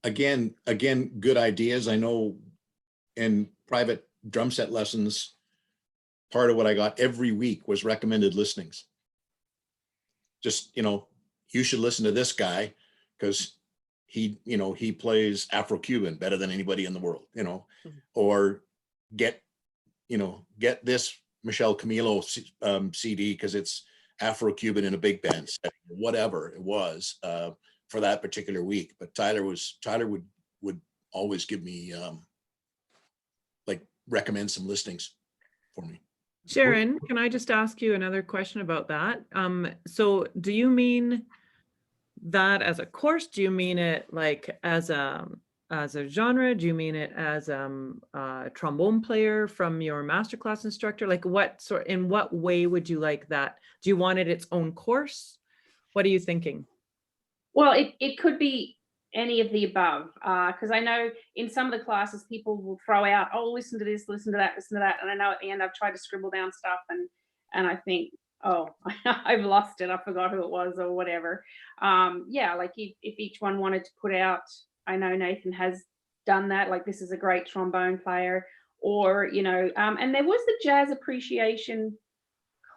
Again, good ideas. I know in private drum set lessons, part of what I got every week was recommended listenings. Just, you should listen to this guy because he plays Afro-Cuban better than anybody in the world, or get this Michelle Camilo CD because it's Afro-Cuban in a big band setting, whatever it was. For that particular week, but Tyler would always give me recommend some listings for me. Sharon, can I just ask you another question about that? So do you mean that as a course? Do you mean it like as a genre? Do you mean it as a trombone player from your masterclass instructor? Like in what way would you like that? Do you want it its own course? What are you thinking? Well, it could be any of the above, because I know in some of the classes people will throw out, oh, listen to this, listen to that, listen to that, and I know at the end I've tried to scribble down stuff, and I think, oh, I've lost it, I forgot who it was or whatever. Yeah, like if each one wanted to put out, I know Nathan has done that, like this is a great trombone player, or and there was the jazz appreciation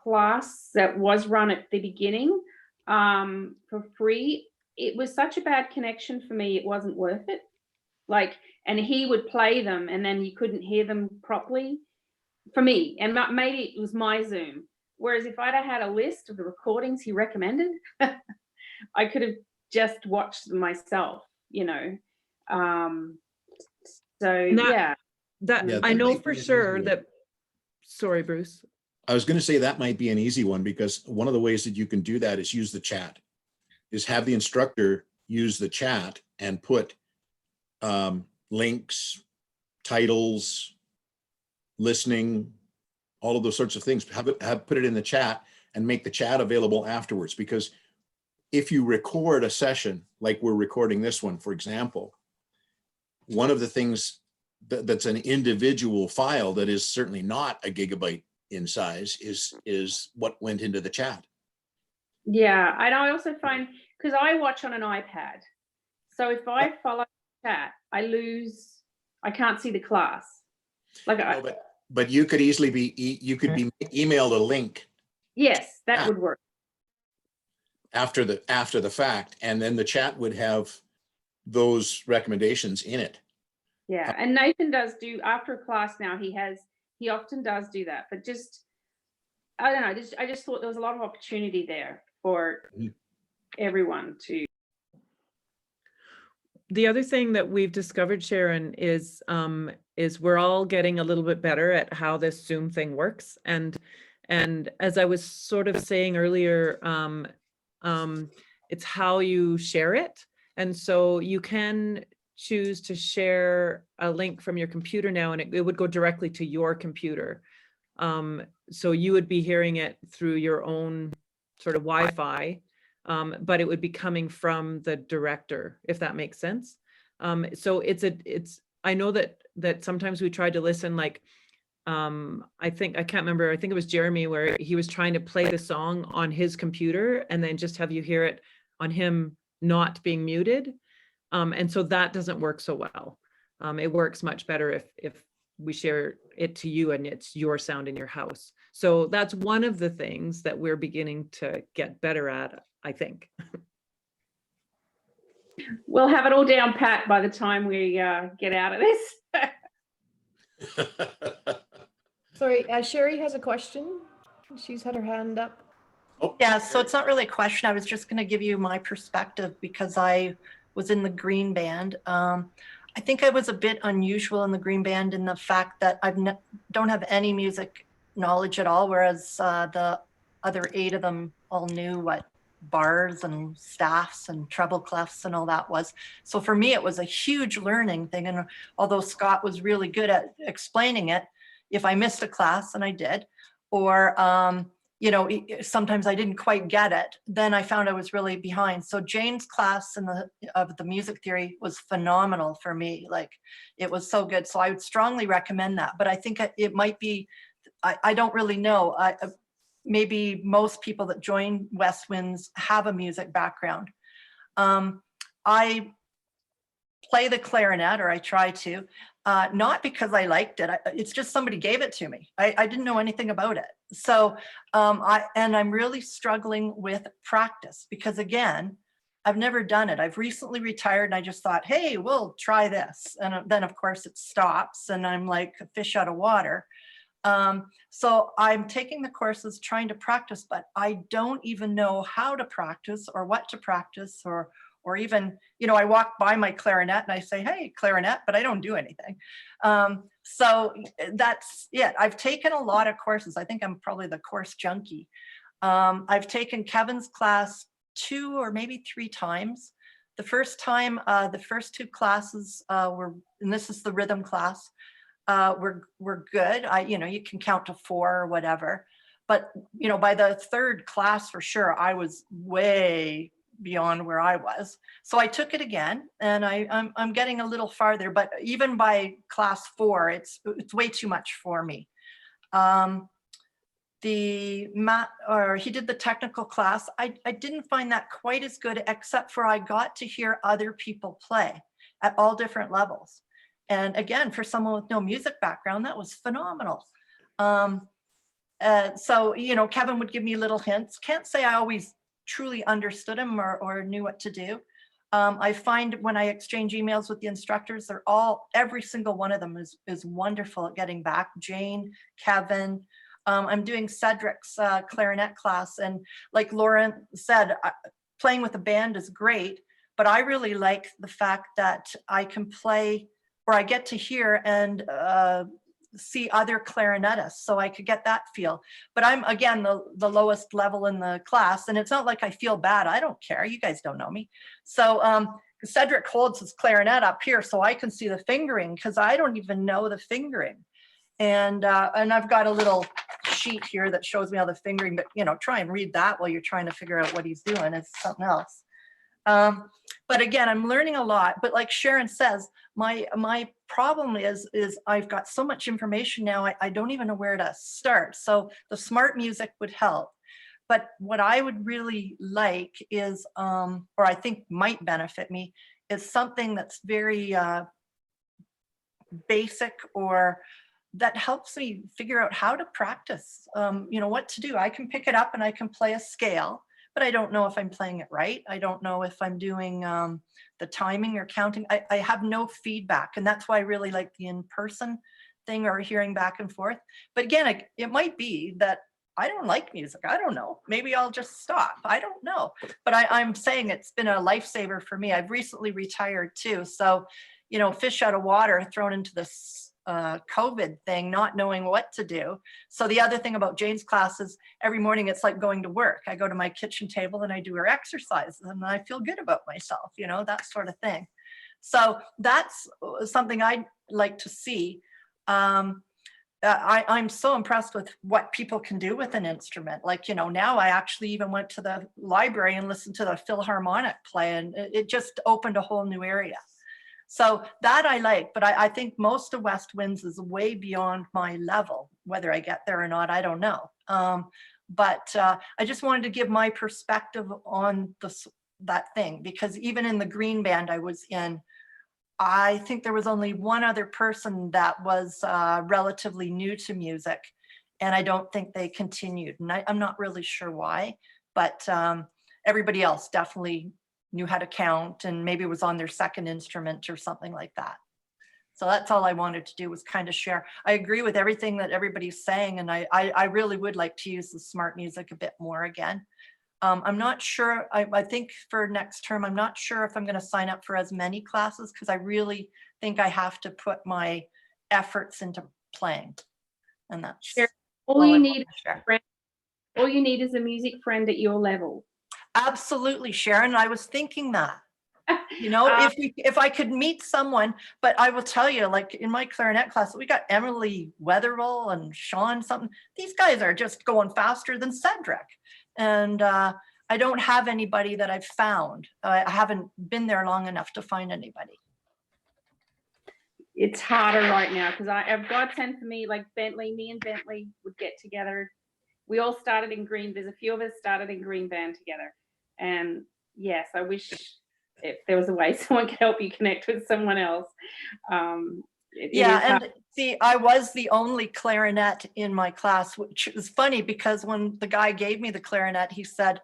class that was run at the beginning for free. It was such a bad connection for me, it wasn't worth it. Like, and he would play them and then you couldn't hear them properly for me. And maybe it was my Zoom. Whereas if I'd have had a list of the recordings he recommended, I could have just watched them myself, yeah. I know for sure that, sorry, Bruce. I was going to say that might be an easy one because one of the ways that you can do that is use the chat. Is have the instructor use the chat and put links, titles, listening, all of those sorts of things. Have put it in the chat and make the chat available afterwards. Because if you record a session like we're recording this one, for example, one of the things that's an individual file that is certainly not a gigabyte in size is what went into the chat. Yeah, and I also find, because I watch on an iPad, so if I follow chat, I can't see the class. Like, No, but you could easily be, you could be emailed a link yes, that would work. after the fact, and then the chat would have those recommendations in it. Yeah, and Nathan does do, after a class now, he often does do that, but just, I don't know, I just thought there was a lot of opportunity there for everyone to. The other thing that we've discovered, Sharon, is we're all getting a little bit better at how this Zoom thing works. And as I was sort of saying earlier, it's how you share it. And so you can choose to share a link from your computer now, and it would go directly to your computer. So you would be hearing it through your own sort of Wi-Fi. But it would be coming from the director, if that makes sense. So I know that sometimes we tried to listen, like, I can't remember, I think it was Jeremy, where he was trying to play the song on his computer and then just have you hear it on him not being muted. And so that doesn't work so well. It works much better if we share it to you and it's your sound in your house. So that's one of the things that we're beginning to get better at, I think. We'll have it all down pat by the time we get out of this. Sorry, Sherry has a question. She's had her hand up. Oh, yeah, so it's not really a question. I was just going to give you my perspective because I was in the Green Band. I think I was a bit unusual in the Green Band in the fact that I don't have any music knowledge at all, whereas the other 8 of them all knew what bars and staffs and treble clefs and all that was. So for me, it was a huge learning thing. And although Scott was really good at explaining it, if I missed a class, and I did, or you know, sometimes I didn't quite get it, then I found I was really behind. So Jane's class of the music theory was phenomenal for me. Like, it was so good. So I would strongly recommend that. But I think it might be, I don't really know. Maybe most people that join West Winds have a music background. I play the clarinet, or I try to, not because I liked it. It's just somebody gave it to me. I didn't know anything about it. So I'm really struggling with practice because, again, I've never done it. I've recently retired and I just thought, hey, we'll try this. And then of course it stops and I'm like a fish out of water. So I'm taking the courses trying to practice, but I don't even know how to practice or what to practice, or even, you know, I walk by my clarinet and I say, hey, clarinet, but I don't do anything. So that's it. I've taken a lot of courses. I think I'm probably the course junkie. I've taken Kevin's class 2 or maybe 3 times. The first time, the first 2 classes were, and this is the rhythm class, were good. You know, you can count to 4 or whatever. But, you know, by the 3rd class, for sure, I was way beyond where I was. So I took it again, and I'm getting a little farther, but even by class 4, it's way too much for me. He did the technical class. I didn't find that quite as good, except for I got to hear other people play at all different levels. And again, for someone with no music background, that was phenomenal. So, you know, Kevin would give me little hints. Can't say I always truly understood him or knew what to do. I find when I exchange emails with the instructors, every single one of them is wonderful at getting back. Jane, Kevin, I'm doing Cedric's clarinet class. And like Lauren said, playing with a band is great, but I really like the fact that I can play, or I get to hear and see other clarinetists, so I could get that feel. But I'm, again, the lowest level in the class, and it's not like I feel bad. I don't care. You guys don't know me. So Cedric holds his clarinet up here so I can see the fingering, because I don't even know the fingering. And I've got a little sheet here that shows me all the fingering, but, you know, try and read that while you're trying to figure out what he's doing. It's something else. But again, I'm learning a lot. But like Sharon says, my problem is I've got so much information now, I don't even know where to start. So the smart music would help. But what I would really like is, or I think might benefit me, is something that's very basic, or that helps me figure out how to practice, what to do. I can pick it up and I can play a scale, but I don't know if I'm playing it right. I don't know if I'm doing the timing or counting. I have no feedback, and that's why I really like the in-person thing, or hearing back and forth. But again, it might be that I don't like music. I don't know. Maybe I'll just stop. I don't know. But I'm saying it's been a lifesaver for me. I've recently retired too. So, fish out of water, thrown into this COVID thing, not knowing what to do. So the other thing about Jane's class is every morning it's like going to work. I go to my kitchen table and I do her exercises and I feel good about myself, that sort of thing. So that's something I'd like to see. I'm so impressed with what people can do with an instrument. Like, now I actually even went to the library and listened to the Philharmonic play, and it just opened a whole new area. So that I like, but I think most of West Winds is way beyond my level. Whether I get there or not, I don't know. But I just wanted to give my perspective on that thing, because even in the green band I was in, I think there was only one other person that was relatively new to music, and I don't think they continued. And I'm not really sure why, but everybody else definitely knew how to count, and maybe was on their second instrument or something like that. So that's all I wanted to do, was kind of share. I agree with everything that everybody's saying, and I really would like to use the smart music a bit more again. I'm not sure, I think for next term, I'm not sure if I'm going to sign up for as many classes, because I really think I have to put my efforts into playing. And that's all you need. All you need is a music friend at your level. Absolutely, Sharon. I was thinking that. If I could meet someone, but I will tell you, like in my clarinet class, we got Emily Weatherall and Sean something. These guys are just going faster than Cedric. And I don't have anybody that I've found. I haven't been there long enough to find anybody. It's harder right now, because I've got 10 for me, like me and Bentley would get together. We all started in green. There's a few of us started in green band together. And yes, I wish if there was a way someone could help you connect with someone else. And see, I was the only clarinet in my class, which is funny, because when the guy gave me the clarinet, he said,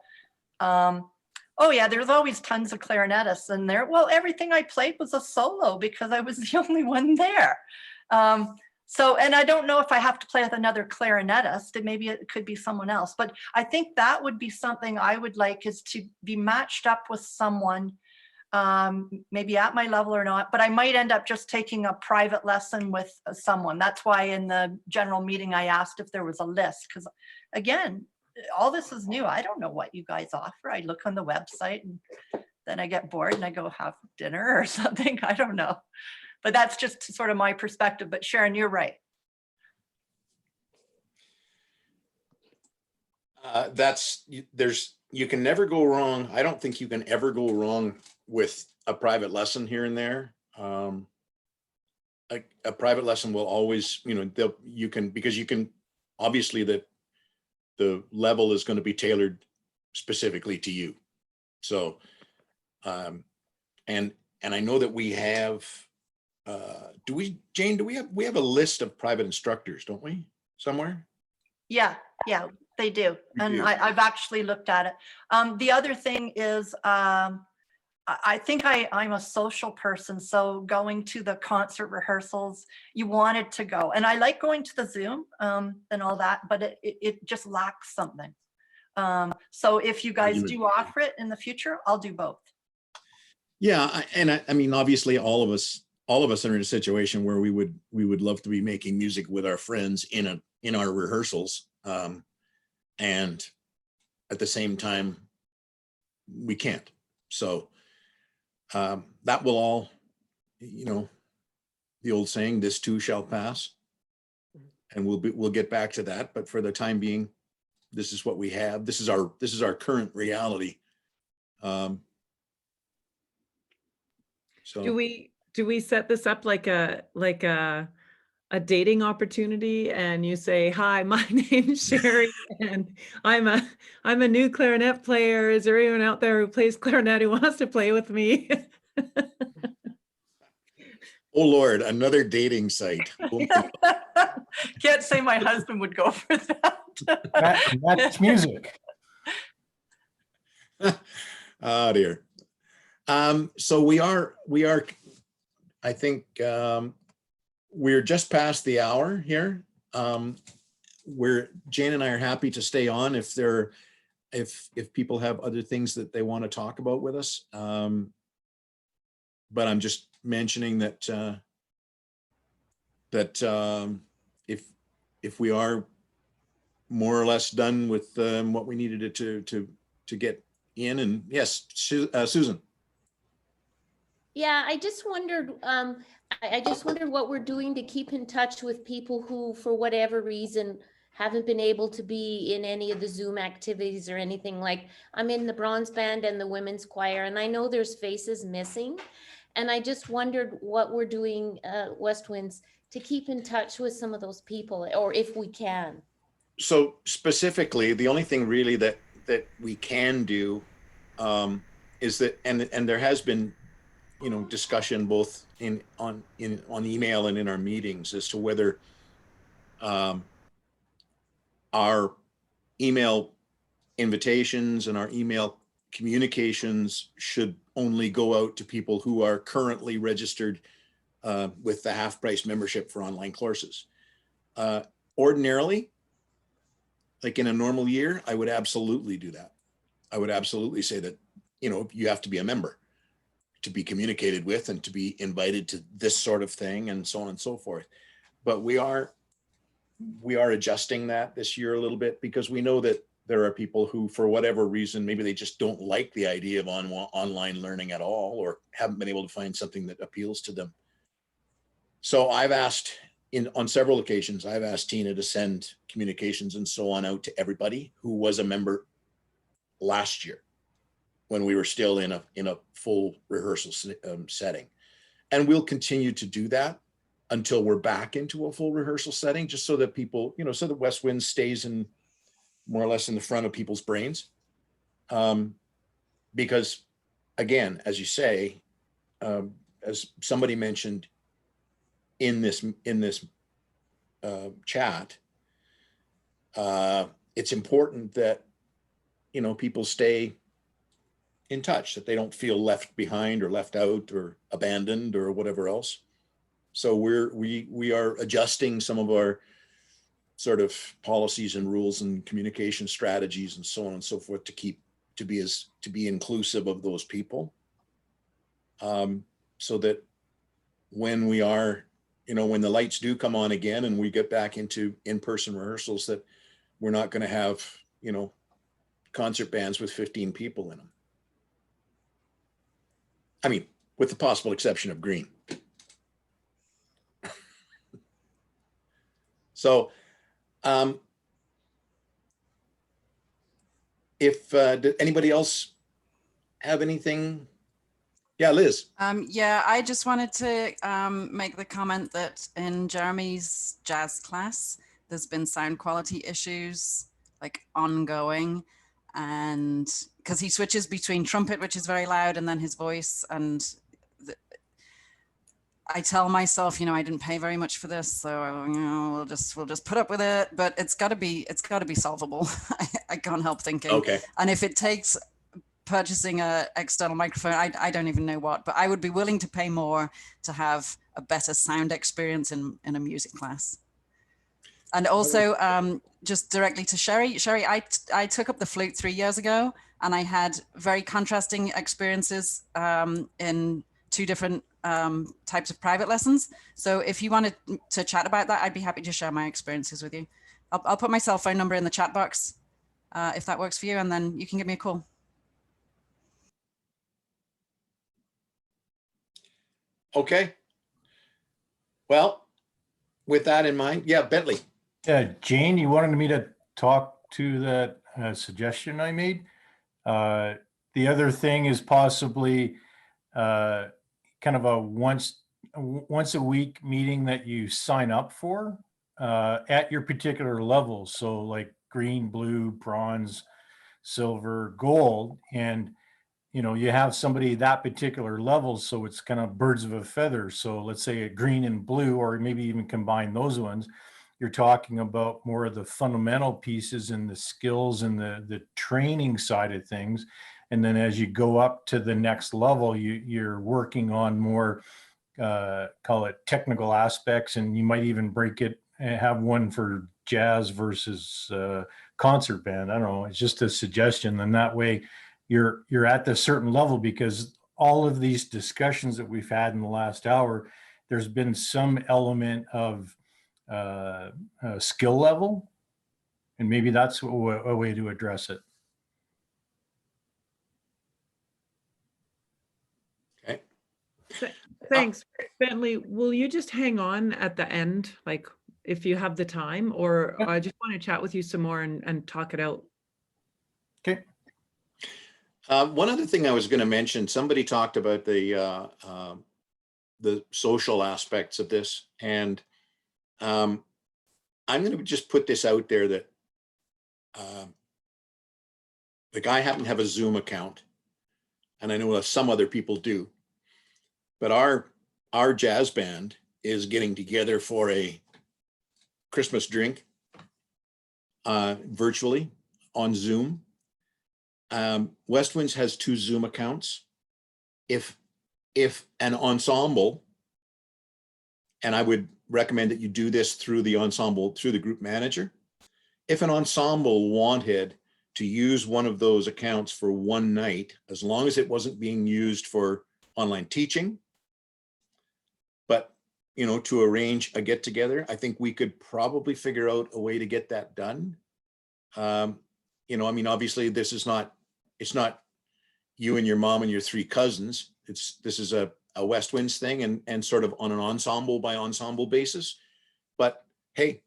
oh yeah, there's always tons of clarinetists in there. Well, everything I played was a solo because I was the only one there. And I don't know if I have to play with another clarinetist, and maybe it could be someone else, but I think that would be something I would like, is to be matched up with someone, maybe at my level or not, but I might end up just taking a private lesson with someone. That's why in the general meeting, I asked if there was a list, because again, all this is new. I don't know what you guys offer. I look on the website and then I get bored and I go have dinner or something. I don't know. But that's just sort of my perspective. But Sharon, you're right. You can never go wrong. I don't think you can ever go wrong with a private lesson here and there. A private lesson will always, because you can, obviously the level is going to be tailored specifically to you. So, and I know that we have, Jane, we have a list of private instructors, don't we, somewhere? Yeah, they do. And I've actually looked at it. The other thing is, I think I'm a social person. So going to the concert rehearsals, you wanted to go. And I like going to the Zoom and all that, but it just lacks something. So if you guys do offer it in the future, I'll do both. Yeah, I mean, obviously all of us are in a situation where we would love to be making music with our friends in our rehearsals. And at the same time, we can't. So that will all, the old saying, this too shall pass. And we'll get back to that. But for the time being, this is what we have. This is our current reality. So do we set this up like a a dating opportunity and you say, hi, my name's Sherry and I'm a new clarinet player. Is there anyone out there who plays clarinet who wants to play with me? Oh Lord, another dating site. Oh my God. Can't say my husband would go for that. That's music. Oh dear. So we are, I think, we're just past the hour here. Jane and I are happy to stay on if people have other things that they want to talk about with us. But I'm just mentioning that if we are more or less done with what we needed to get in, and yes, Susan. Yeah, I just wondered, I just wondered what we're doing to keep in touch with people who, for whatever reason, haven't been able to be in any of the Zoom activities or anything. Like, I'm in the bronze band and the women's choir, and I know there's faces missing. And I just wondered what we're doing, West Winds, to keep in touch with some of those people, or if we can. So specifically, the only thing really that we can do is that, and there has been, discussion both on email and in our meetings as to whether our email invitations and our email communications should only go out to people who are currently registered with the half price membership for online courses. Ordinarily, like in a normal year, I would absolutely do that. I would absolutely say that, you have to be a member to be communicated with and to be invited to this sort of thing and so on and so forth. But we are adjusting that this year a little bit because we know that there are people who, for whatever reason, maybe they just don't like the idea of online learning at all, or haven't been able to find something that appeals to them. So I've asked on several occasions, I've asked Tina to send communications and so on out to everybody who was a member last year when we were still in a full rehearsal setting. And we'll continue to do that until we're back into a full rehearsal setting, just so that people, so that West Wind stays in more or less in the front of people's brains. Because again, as you say, as somebody mentioned in this chat, it's important that, people stay in touch, that they don't feel left behind or left out or abandoned or whatever else. So we are adjusting some of our sort of policies and rules and communication strategies and so on and so forth to be inclusive of those people. So that when we are, when the lights do come on again and we get back into in-person rehearsals, that we're not going to have, concert bands with 15 people in them. I mean, with the possible exception of Green. So, if did anybody else have anything? Yeah, Liz. Yeah, I just wanted to make the comment that in Jeremy's jazz class, there's been sound quality issues like ongoing, and because he switches between trumpet, which is very loud, and then his voice. And I tell myself, I didn't pay very much for this, so we'll just put up with it. But it's got to be solvable. I can't help thinking. Okay. And if it takes purchasing a external microphone, I don't even know what, but I would be willing to pay more to have a better sound experience in a music class. And also, just directly to Sherry, I took up the flute 3 years ago, and I had very contrasting experiences in 2 different types of private lessons. So if you wanted to chat about that, I'd be happy to share my experiences with you. I'll put my cell phone number in the chat box if that works for you, and then you can give me a call. Okay. Well, with that in mind, yeah, Bentley. Jane, you wanted me to talk to that suggestion I made. The other thing is possibly kind of a once once a week meeting that you sign up for at your particular level. So like green, blue, bronze, silver, gold, and you have somebody that particular level, so it's kind of birds of a feather. So let's say a green and blue, or maybe even combine those ones. You're talking about more of the fundamental pieces and the skills and the training side of things. And then as you go up to the next level, you're working on more, call it technical aspects, and you might even break it and have one for jazz versus concert band. I don't know. It's just a suggestion. And that way you're at this certain level, because all of these discussions that we've had in the last hour, there's been some element of skill level, and maybe that's a way to address it. Okay. Thanks. Bentley, will you just hang on at the end, like if you have the time, or I just want to chat with you some more and talk it out. Okay. One other thing I was going to mention, somebody talked about the social aspects of this, and I'm going to just put this out there that like I happen to have a Zoom account, and I know some other people do, but our jazz band is getting together for a Christmas drink virtually on Zoom. West Winds has 2 Zoom accounts. If an ensemble, and I would recommend that you do this through the ensemble, through the group manager, if an ensemble wanted to use one of those accounts for one night, as long as it wasn't being used for online teaching, but to arrange a get together, I think we could probably figure out a way to get that done. I mean, obviously this is not, it's not you and your mom and your 3 cousins. This is a West Winds thing, and sort of on an ensemble by ensemble basis. But hey,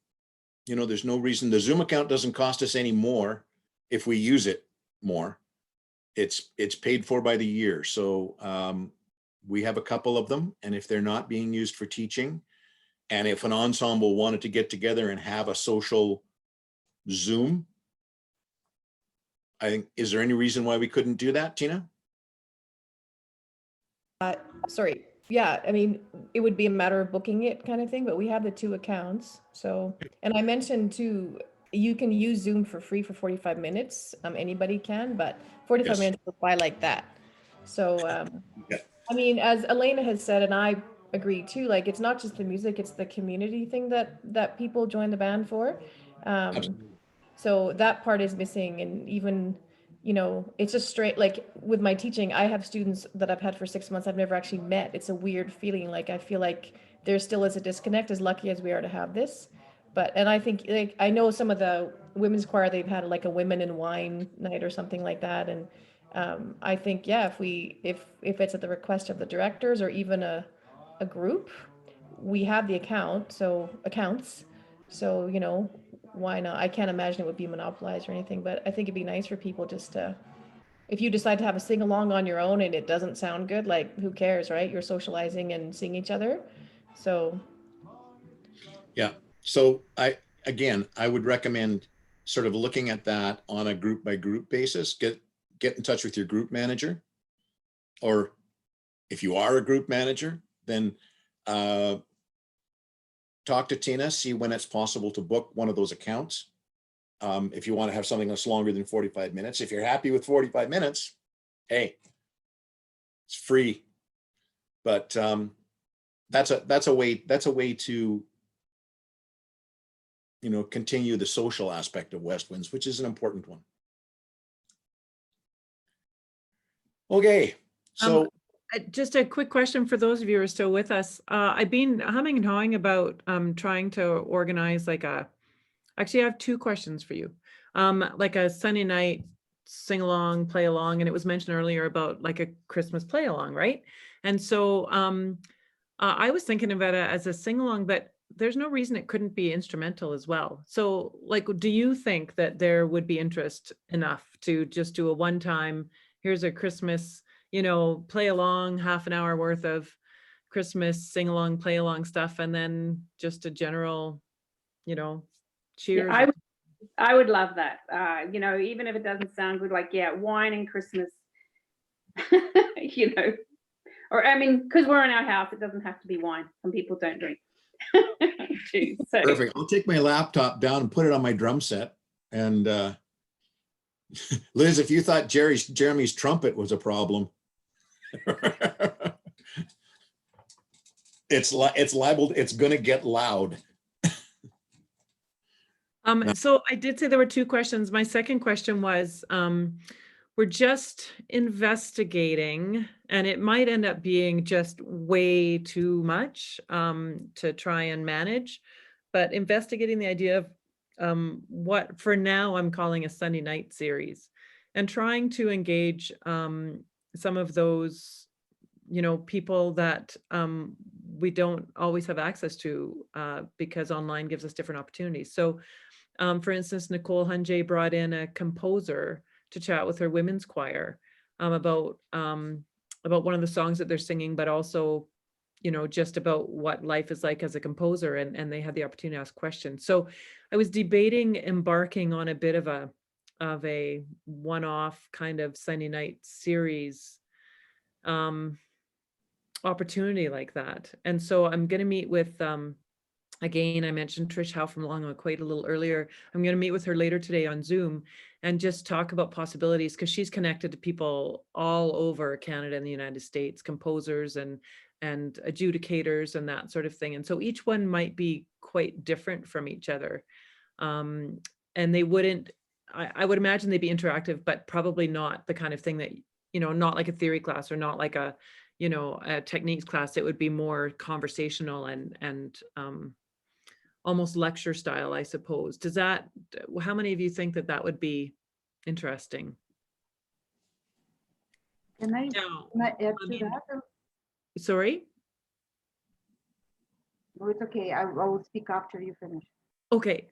there's no reason. The Zoom account doesn't cost us any more if we use it more. It's paid for by the year. So we have a couple of them, and if they're not being used for teaching, and if an ensemble wanted to get together and have a social Zoom, I think, is there any reason why we couldn't do that, Tina? Sorry. Yeah, I mean, it would be a matter of booking it kind of thing, but we have the 2 accounts. So, and I mentioned too, you can use Zoom for free for 45 minutes. Anybody can, but 45 Yes. minutes apply like that. So, Yeah. I mean, as Elena has said, and I agree too, like it's not just the music, it's the community thing that people join the band for. So that part is missing. And even, it's just straight, like with my teaching, I have students that I've had for 6 months I've never actually met. It's a weird feeling. Like I feel like there still is a disconnect, as lucky as we are to have this. And I think, like, I know some of the women's choir, they've had like a women in wine night or something like that. And I think, yeah, if it's at the request of the directors or even a group, we have the accounts. So, why not? I can't imagine it would be monopolized or anything, but I think it'd be nice for people just to, if you decide to have a sing along on your own and it doesn't sound good, like who cares, right? You're socializing and seeing each other. So. Yeah. So I would recommend sort of looking at that on a group by group basis. Get in touch with your group manager, or if you are a group manager, then talk to Tina, see when it's possible to book one of those accounts. If you want to have something that's longer than 45 minutes, if you're happy with 45 minutes, hey, it's free. But that's a way to continue the social aspect of West Winds, which is an important one. Okay, so just a quick question for those of you who are still with us. I've been humming and hawing about trying to organize actually I have 2 questions for you. Like a Sunday night sing along, play along, and it was mentioned earlier about like a Christmas play along, right? And so I was thinking about it as a sing along, but there's no reason it couldn't be instrumental as well. So like, do you think that there would be interest enough to just do a one-time, here's a Christmas, play along, half an hour worth of Christmas sing along, play along stuff, and then just a general, you know, cheers. Yeah, I would love that. You know, even if it doesn't sound good, like, yeah, wine and Christmas, you know, or I mean, because we're in our house, it doesn't have to be wine. Some people don't drink too. So Perfect. I'll take my laptop down and put it on my drum set. And Liz, if you thought Jeremy's trumpet was a problem, it's liable. It's going to get loud. So I did say there were two questions. My second question was, we're just investigating, and it might end up being just way too much to try and manage, but investigating the idea of what for now I'm calling a Sunday night series, and trying to engage some of those, you know, people that we don't always have access to because online gives us different opportunities. So for instance, Nicole Hunjay brought in a composer to chat with her women's choir about one of the songs that they're singing, but also, you know, just about what life is like as a composer, and they had the opportunity to ask questions. So I was debating embarking on a bit of a one-off kind of Sunday night series opportunity like that. And so I'm going to meet with again, I mentioned Trish Howe from Long Equate a little earlier. I'm going to meet with her later today on Zoom and just talk about possibilities, because she's connected to people all over Canada and the United States, composers and adjudicators and that sort of thing. And so each one might be quite different from each other. And they wouldn't, I would imagine they'd be interactive, but probably not the kind of thing that, you know, not like a theory class or not like a, you know, a techniques class. It would be more conversational and almost lecture style, I suppose. Does that, how many of you think that that would be interesting? Can I add to that? Sorry? No, it's okay. I will speak after you finish. Okay.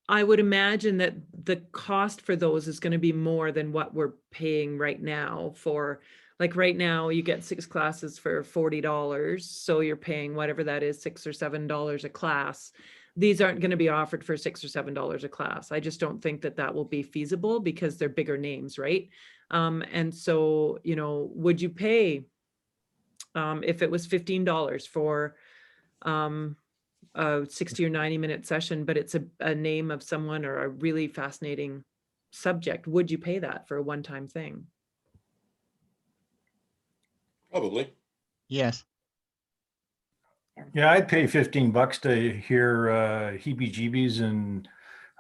I would imagine that the cost for those is going to be more than what we're paying right now for. Like right now you get 6 classes for $40. So you're paying whatever that is, $6 or $7 a class. These aren't going to be offered for $6 or $7 a class. I just don't think that that will be feasible because they're bigger names, right? And so, you know, would you pay if it was $15 for a 60 or 90-minute session, but it's a name of someone or a really fascinating subject? Would you pay that for a one-time thing? Probably. Yes. Yeah, I'd pay $15 to hear Heebie Jeebies and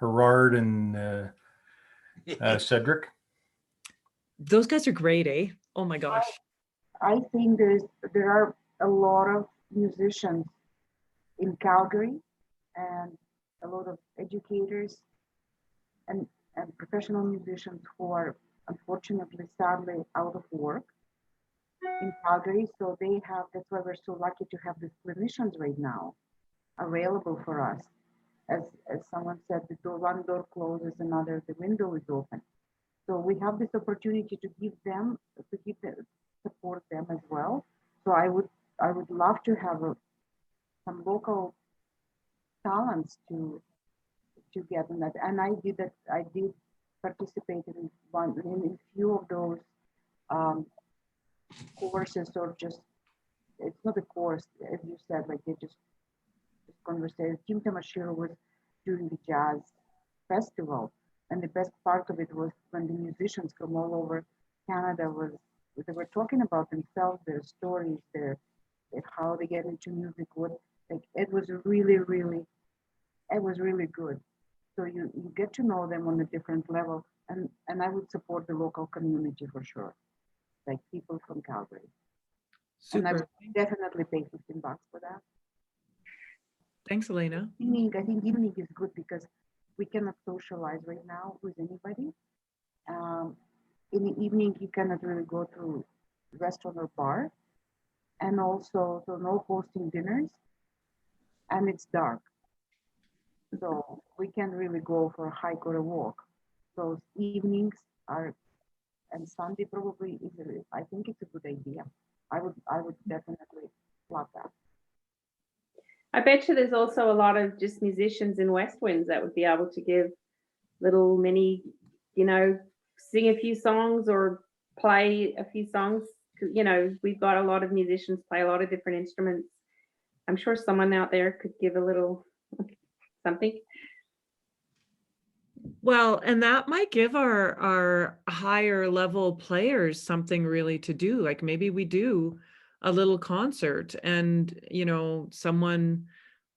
Gerard and Cedric. Those guys are great, eh? Oh my gosh. I think there are a lot of musicians in Calgary and a lot of educators and professional musicians who are unfortunately, sadly, out of work in Calgary. So that's why we're so lucky to have these clinicians right now available for us. As someone said, one door closes, the window is open. So we have this opportunity to support them as well. So I would love to have some local talents to get in that. And I did participate in a few of those courses, or just, it's not a course, as you said, like they just conversation. Tim Tamashiro was doing the jazz festival, and the best part of it was when the musicians from all over Canada they were talking about themselves, their stories, how they get into music. It was really, really, it was really good. So you get to know them on a different level, and I would support the local community for sure, like people from Calgary. Super. And I would definitely pay $15 for that. Thanks, Elena. I think evening is good because we cannot socialize right now with anybody. In the evening, you cannot really go to restaurant or bar, and also so no hosting dinners, and it's dark, so we can really go for a hike or a walk. Those evenings are, and Sunday probably is. I think it's a good idea. I would definitely love that. I bet you there's also a lot of just musicians in West Winds that would be able to give little mini, sing a few songs or play a few songs. We've got a lot of musicians play a lot of different instruments. I'm sure someone out there could give a little something. Well, and that might give our higher level players something really to do. Like maybe we do a little concert and, someone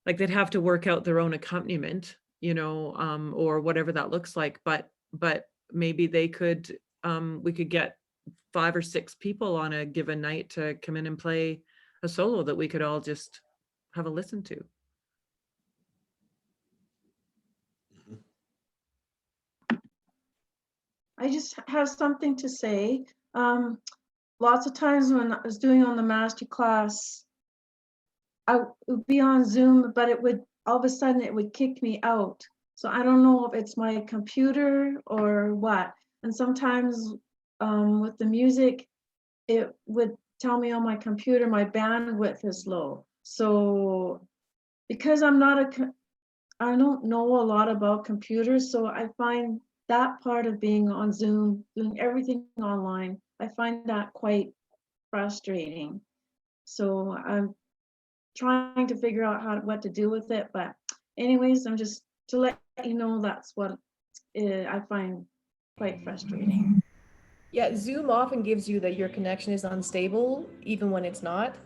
like they'd have to work out their own accompaniment, or whatever that looks like. But maybe they could, we could get 5 or 6 people on a given night to come in and play a solo that we could all just have a listen to. I just have something to say. Lots of times when I was doing on the master class, I would be on Zoom, but it would all of a sudden it would kick me out. So I don't know if it's my computer or what. And sometimes with the music, it would tell me on my computer my bandwidth is low. So because I don't know a lot about computers, so I find that part of being on Zoom, doing everything online, I find that quite frustrating. So I'm trying to figure out what to do with it. But anyways, I'm just to let you know that's what I find quite frustrating. Yeah, Zoom often gives you that your connection is unstable, even when it's not.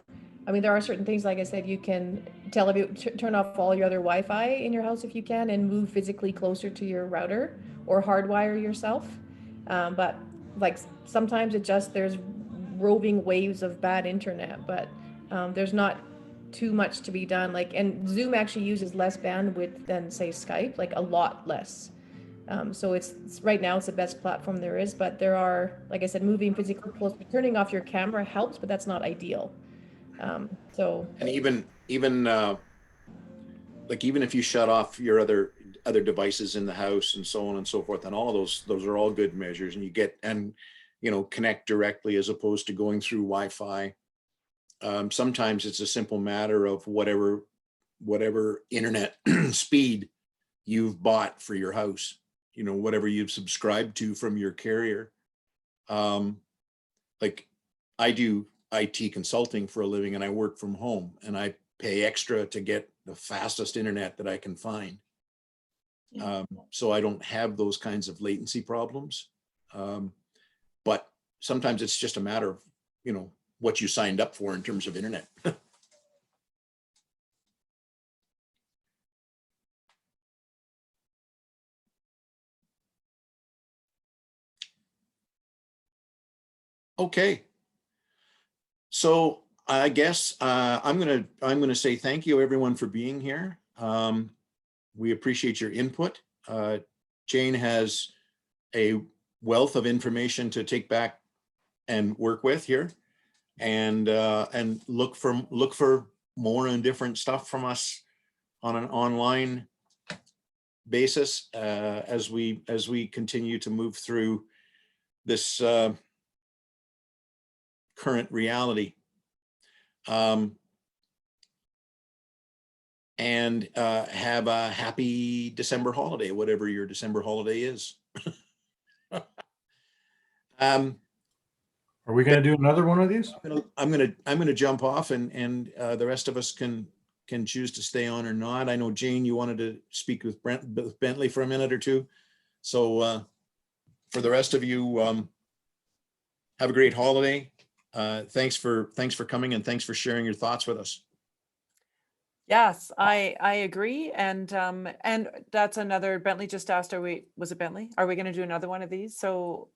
I mean, there are certain things, like I said, you can turn off all your other Wi-Fi in your house if you can, and move physically closer to your router or hardwire yourself. But like sometimes there's roving waves of bad internet, but there's not too much to be done. And Zoom actually uses less bandwidth than say Skype, like a lot less. So it's right now it's the best platform there is, but there are, like I said, moving physically close, turning off your camera helps, but that's not ideal. And even if you shut off your other devices in the house and so on and so forth, and all those are all good measures, and connect directly as opposed to going through Wi-Fi. Sometimes it's a simple matter of whatever internet speed you've bought for your house, whatever you've subscribed to from your carrier. Like I do IT consulting for a living, and I work from home, and I pay extra to get the fastest internet that I can find. So I don't have those kinds of latency problems. But sometimes it's just a matter of, what you signed up for in terms of internet. Okay. So I guess I'm gonna say thank you everyone for being here. We appreciate your input. Jane has a wealth of information to take back and work with here, and look for more and different stuff from us on an online basis as we continue to move through this current reality. And have a happy December holiday, whatever your December holiday is. Are we going to do another one of these? I'm gonna jump off, and the rest of us can choose to stay on or not. I know Jane, you wanted to speak with Bentley for a minute or two. So for the rest of you, have a great holiday. Thanks for coming, and thanks for sharing your thoughts with us. Yes, I agree. And that's another, Bentley just asked, was it Bentley? Are we going to do another one of these? So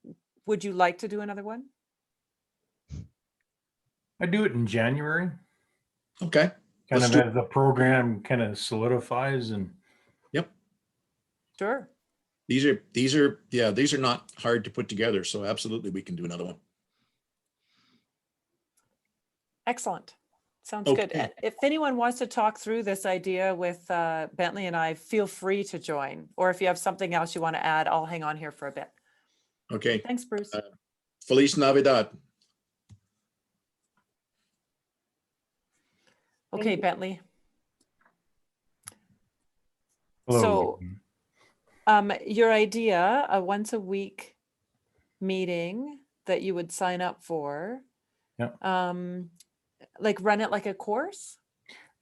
would you like to do another one? I do it in January. Okay. Kind of as the program kind of solidifies and. Yep. Sure. These are not hard to put together. So absolutely, we can do another one. Excellent. Sounds Okay. good. And if anyone wants to talk through this idea with Bentley and I, feel free to join. Or if you have something else you want to add, I'll hang on here for a bit. Okay. Thanks, Bruce. Feliz Navidad. Okay, you. Bentley. Hello. So, your idea, a once a week meeting that you would sign up for, like run it like a course?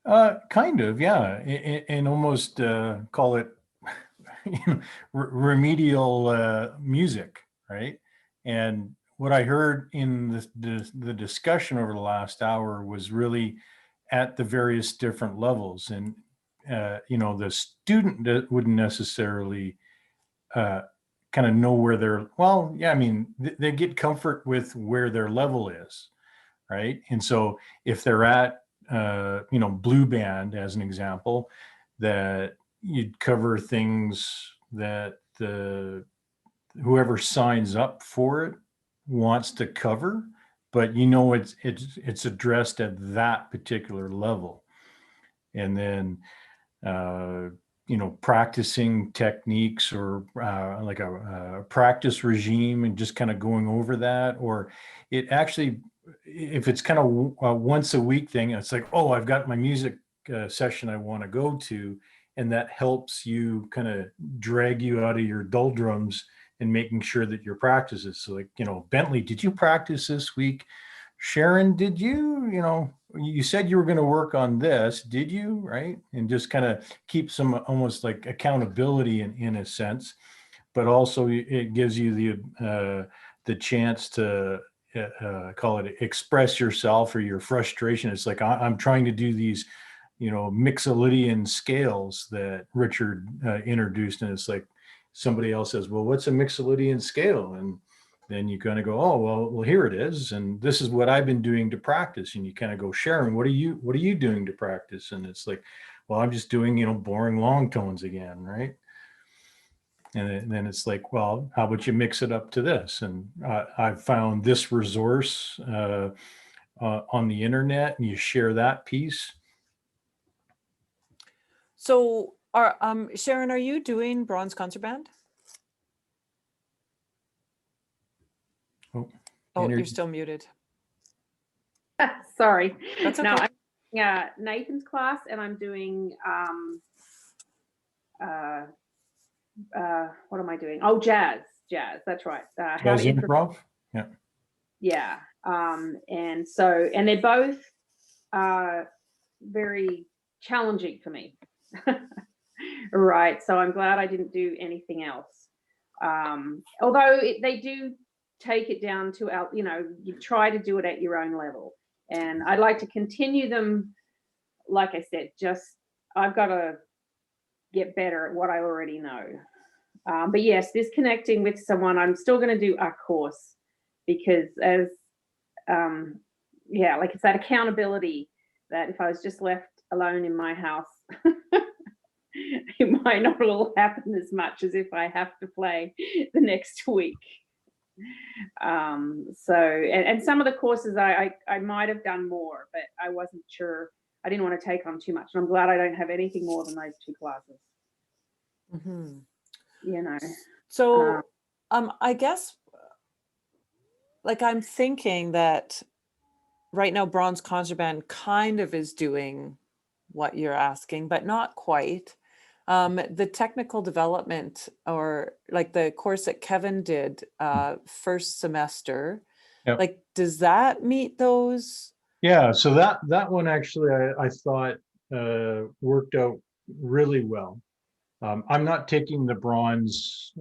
Kind of, yeah, and almost call it remedial music, right? And what I heard in the discussion over the last hour was really at the various different levels, and the student wouldn't necessarily kind of know where they're. Well, yeah, I mean, they get comfort with where their level is, right? And so if they're at blue band as an example, that you'd cover things that whoever signs up for it wants to cover, but it's addressed at that particular level. And then practicing techniques or like a practice regime and just kind of going over that. Or it actually, if it's kind of a once a week thing, it's like, oh, I've got my music session I want to go to. And that helps you kind of drag you out of your doldrums and making sure that your practices. So like, Bentley, did you practice this week? Sharon, did you, you said you were going to work on this, did you? Right. And just kind of keep some almost like accountability in a sense, but also it gives you the chance to call it express yourself or your frustration. It's like, I'm trying to do these, Mixolydian scales that Richard introduced. And it's like somebody else says, well, what's a Mixolydian scale? And then you kind of go, oh, well, here it is. And this is what I've been doing to practice. And you kind of go, Sharon, what are you doing to practice? And it's like, well, I'm just doing, boring long tones again. Right. And then it's like, well, how about you mix it up to this? And I've found this resource on the internet, and you share that piece. So Sharon, are you doing Bronze Concert Band? Oh, you're still muted. Sorry. That's okay. No, I'm Nathan's class, and I'm doing what am I doing? Oh, jazz. That's right. Jazz improv. Yeah. Yeah. And they're both very challenging for me. Right. So I'm glad I didn't do anything else. Although they do take it down to you try to do it at your own level. And I'd like to continue them. Like I said, I've got to get better at what I already know. But yes, this connecting with someone, I'm still going to do a course because like it's that accountability that if I was just left alone in my house, it might not all happen as much as if I have to play the next week. And some of the courses I might have done more, but I wasn't sure. I didn't want to take on too much. And I'm glad I don't have anything more than those two classes. Mm-hmm. So I guess like I'm thinking that right now Bronze Concert Band kind of is doing what you're asking, but not quite. The technical development, or like the course that Kevin did first semester, Yep. like does that meet those? Yeah, so that one actually I thought worked out really well. I'm not taking the bronze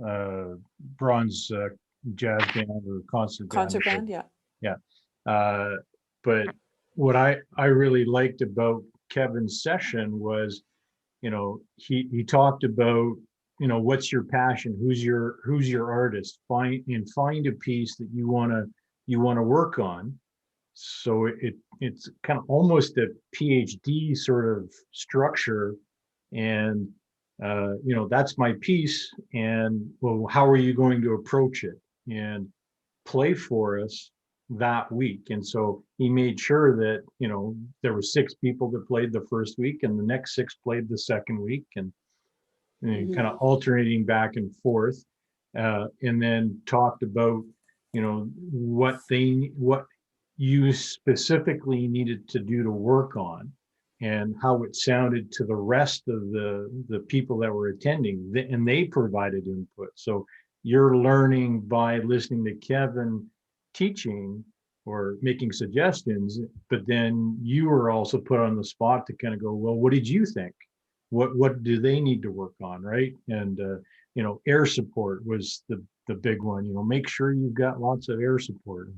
jazz band or concert band. Yeah. But what I really liked about Kevin's session was, he talked about, what's your passion, who's your artist, find a piece that you want to work on. So it's kind of almost a PhD sort of structure. And that's my piece. And well, how are you going to approach it and play for us that week? And so he made sure that, there were 6 people that played the first week and the next 6 played the second week, and kind of alternating back and forth. And then talked about, what you specifically needed to do to work on. and how it sounded to the rest of the people that were attending, and they provided input. So you're learning by listening to Kevin teaching or making suggestions, but then you were also put on the spot to kind of go, well, what did you think? What do they need to work on, right? And air support was the big one. Make sure you've got lots of air support.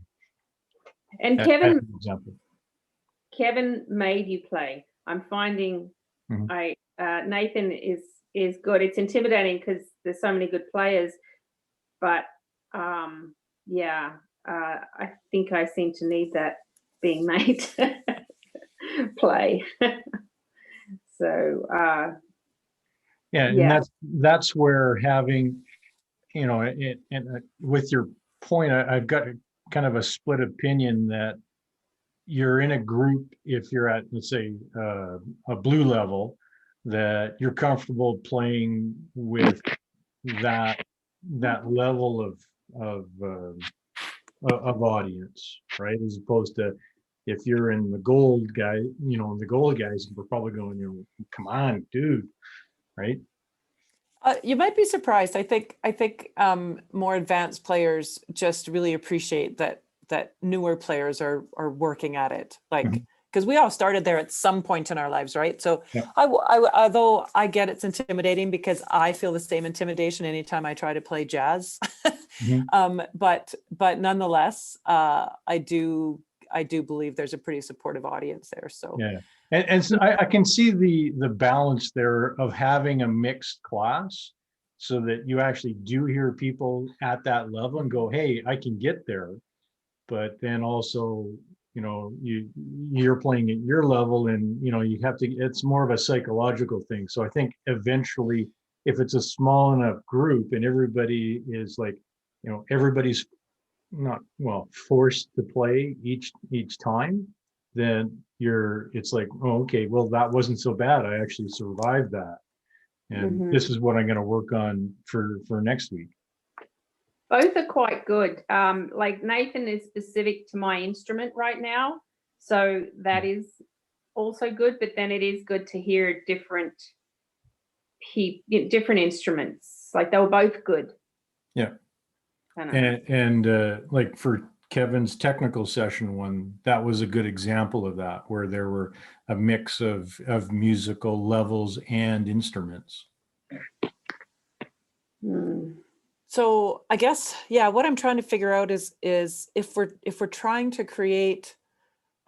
And As an Kevin, example. Kevin made you play. I'm finding Mhm. Nathan is good. It's intimidating because there's so many good players, but yeah, I think I seem to need that being made to play. So Yeah, and that's where having, and with your point, I've got kind of a split opinion that you're in a group, if you're at, let's say, a blue level, that you're comfortable playing with that level of audience, right? As opposed to if you're in the gold guy, the gold guys, we're probably going, come on, dude, right? You might be surprised. I think more advanced players just really appreciate that newer players are working at it, like, because we all started there at some point in our lives, right? So Yeah. although I get it's intimidating, because I feel the same intimidation anytime I try to play jazz. But nonetheless, I do believe there's a pretty supportive audience there. So Yeah. And so I can see the balance there of having a mixed class, so that you actually do hear people at that level and go, hey, I can get there. But then also, you're playing at your level, and you have to, it's more of a psychological thing. So I think eventually, if it's a small enough group and everybody is like, everybody's not, well, forced to play each time, then it's like, oh, okay, well, that wasn't so bad. I actually survived that. And this is what I'm going to work on for next week. both are quite good. Like Nathan is specific to my instrument right now, so that is also good. But then it is good to hear different instruments. Like they were both good. Yeah. And like for Kevin's technical session one, that was a good example of that, where there were a mix of musical levels and instruments. So I guess, yeah, what I'm trying to figure out is if we're trying to create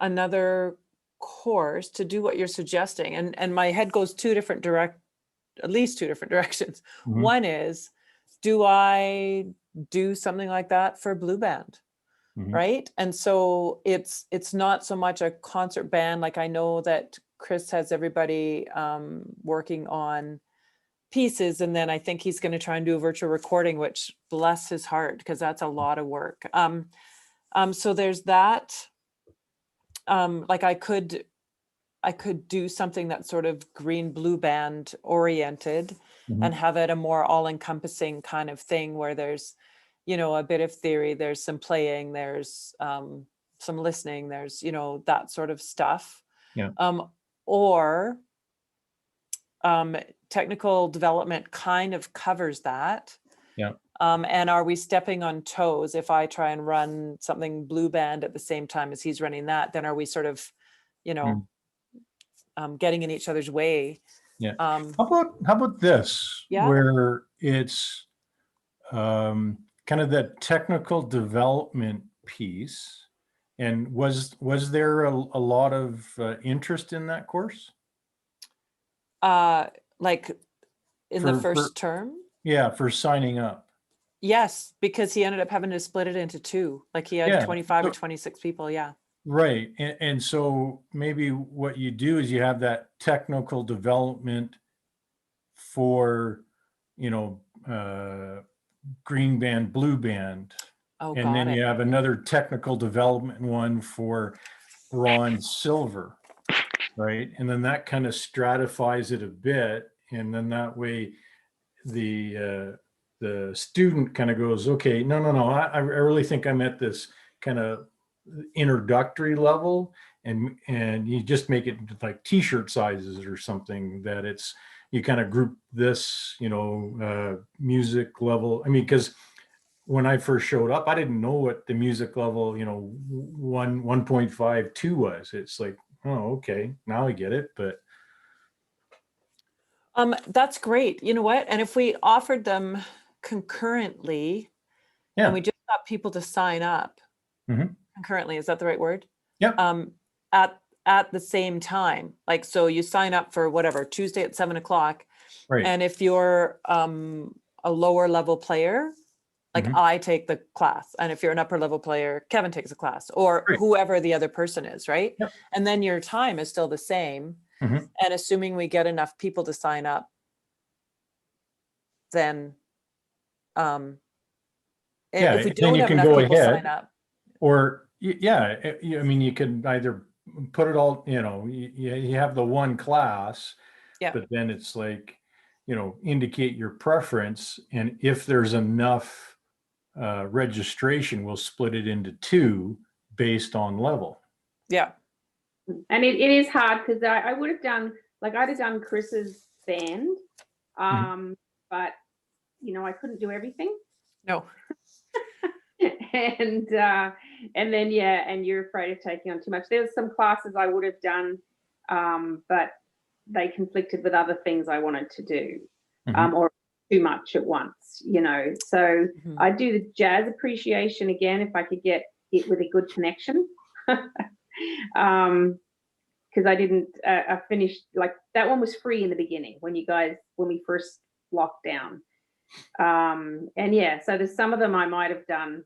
another course to do what you're suggesting, and my head goes at least two different directions. One is, do I do something like that for blue band? Right? And so it's not so much a concert band. Like I know that Chris has everybody working on pieces, and then I think he's going to try and do a virtual recording, which bless his heart, because that's a lot of work. So there's that. Like I could do something that's sort of green blue band oriented, and have it a more all-encompassing kind of thing, where there's a bit of theory, there's some playing, there's some listening, there's that sort of stuff. Yeah. Or technical development kind of covers that. Yeah. And are we stepping on toes if I try and run something blue band at the same time as he's running that? Then are we sort of getting in each other's way? Yeah. How about this? Yeah. Where it's kind of that technical development piece, and was there a lot of interest in that course? Like in the first term? Yeah, for signing up. Yes, because he ended up having to split it into two. Like he had 25 or 26 people. Yeah. Right. And so maybe what you do is you have that technical development for, green band, blue band. Oh, and then got you it. have another technical development one for bronze, silver, right? And then that kind of stratifies it a bit. And then that way the student kind of goes, okay, no, I really think I'm at this kind of introductory level. and you just make it like t-shirt sizes or something, that it's, you kind of group this, music level. I mean, because when I first showed up, I didn't know what the music level, 1.52 was. It's like, oh, okay, now I get it. But That's great. You know what? And if we offered them concurrently, yeah, and we just got people to sign up concurrently, is that the right word? yeah, At the same time, like, so you sign up for whatever, Tuesday at 7 o'clock. right. And if you're a lower level player, like I take the class, and if you're an upper level player, Kevin takes a class, or Right. whoever the other person is, right? Yep. And then your time is still the same. And assuming we get enough people to sign up, then Yeah, if we then don't you have can enough go people sign ahead, up, or I mean, you can either put it all, you have the one class, yeah, but then it's like, indicate your preference, and if there's enough registration, we'll split it into two based on level. yeah, And it is hard because I would have done, like, I'd have done Chris's band, but I couldn't do everything. no, and then and you're afraid of taking on too much. There's some classes I would have done, but they conflicted with other things I wanted to do, or too much at once, So I do the jazz appreciation again if I could get it with a good connection. Because I finished, like, that one was free in the beginning when we first locked down. And yeah, so there's some of them I might have done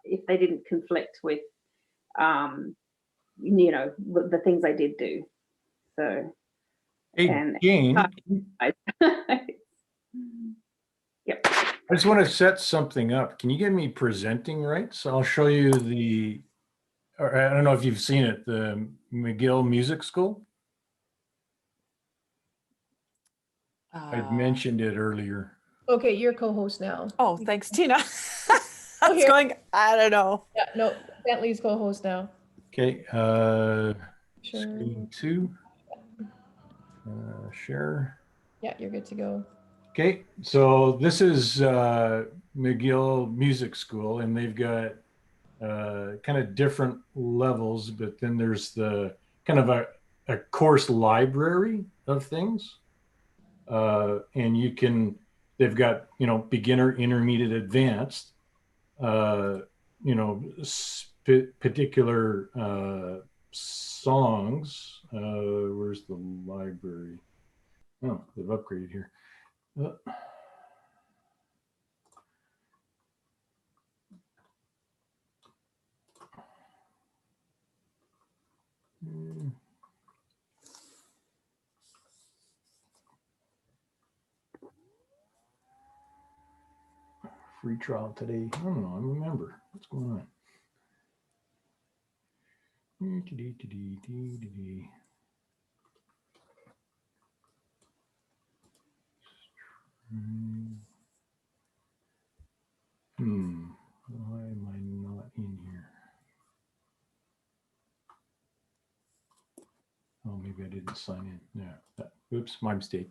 if they didn't conflict with the things I did do. So Hey, Jane, yep. I just want to set something up. Can you get me presenting rights? I'll show you or I don't know if you've seen it, the Mcgill Music School. I've mentioned it earlier. Okay, you're co-host now. Oh, thanks, Tina. That's going, I don't know. Yeah, no, Bentley's co-host now. Okay, Sure. screen 2, share. Yeah, you're good to go. Okay, so this is Mcgill Music School, and they've got kind of different levels, but then there's the kind of a course library of things. And they've got, beginner, intermediate, advanced, particular songs. Where's the library? Oh, they've upgraded here. Free trial today. I don't know. I remember what's going on. Why am I not in here? Oh, maybe I didn't sign in. Yeah. Oops, my mistake.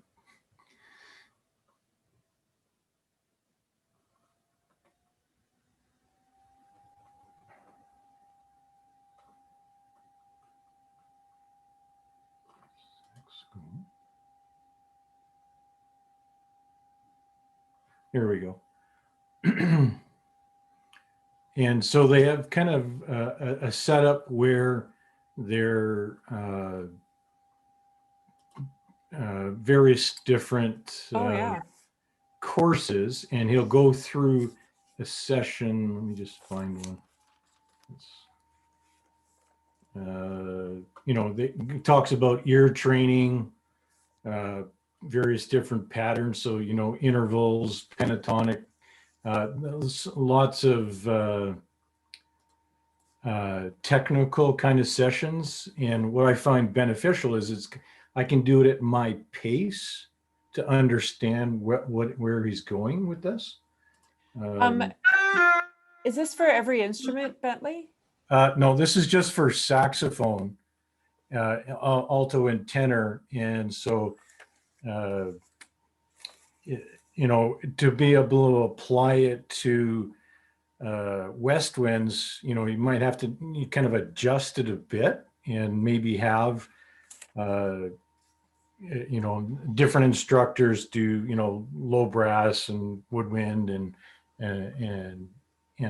Here we go. And so they have kind of a setup where they're various different courses, and he'll go through a session. Let me just find one. He talks about ear training, various different patterns. So, intervals, pentatonic, lots of technical kind of sessions. And what I find beneficial is I can do it at my pace to understand where he's going with this. Is this for every instrument, Bentley? No, this is just for saxophone, alto and tenor. And so, you know, to be able to apply it to west winds, you know, you might have to you kind of adjust it a bit and maybe have, you know, different instructors do, you know, low brass and woodwind and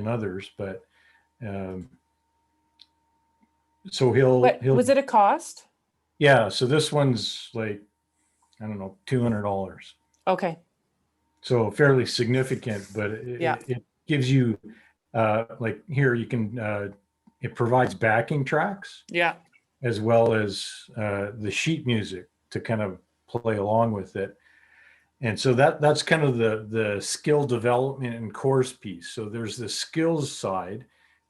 others. But so What he'll, was it a cost? yeah. So this one's like, I don't know, $200. Okay. So fairly significant, but Yeah. it gives you, like here you can, it provides backing tracks Yeah. as well as the sheet music to kind of play along with it. And so that's kind of the skill development and course piece. So there's the skills side,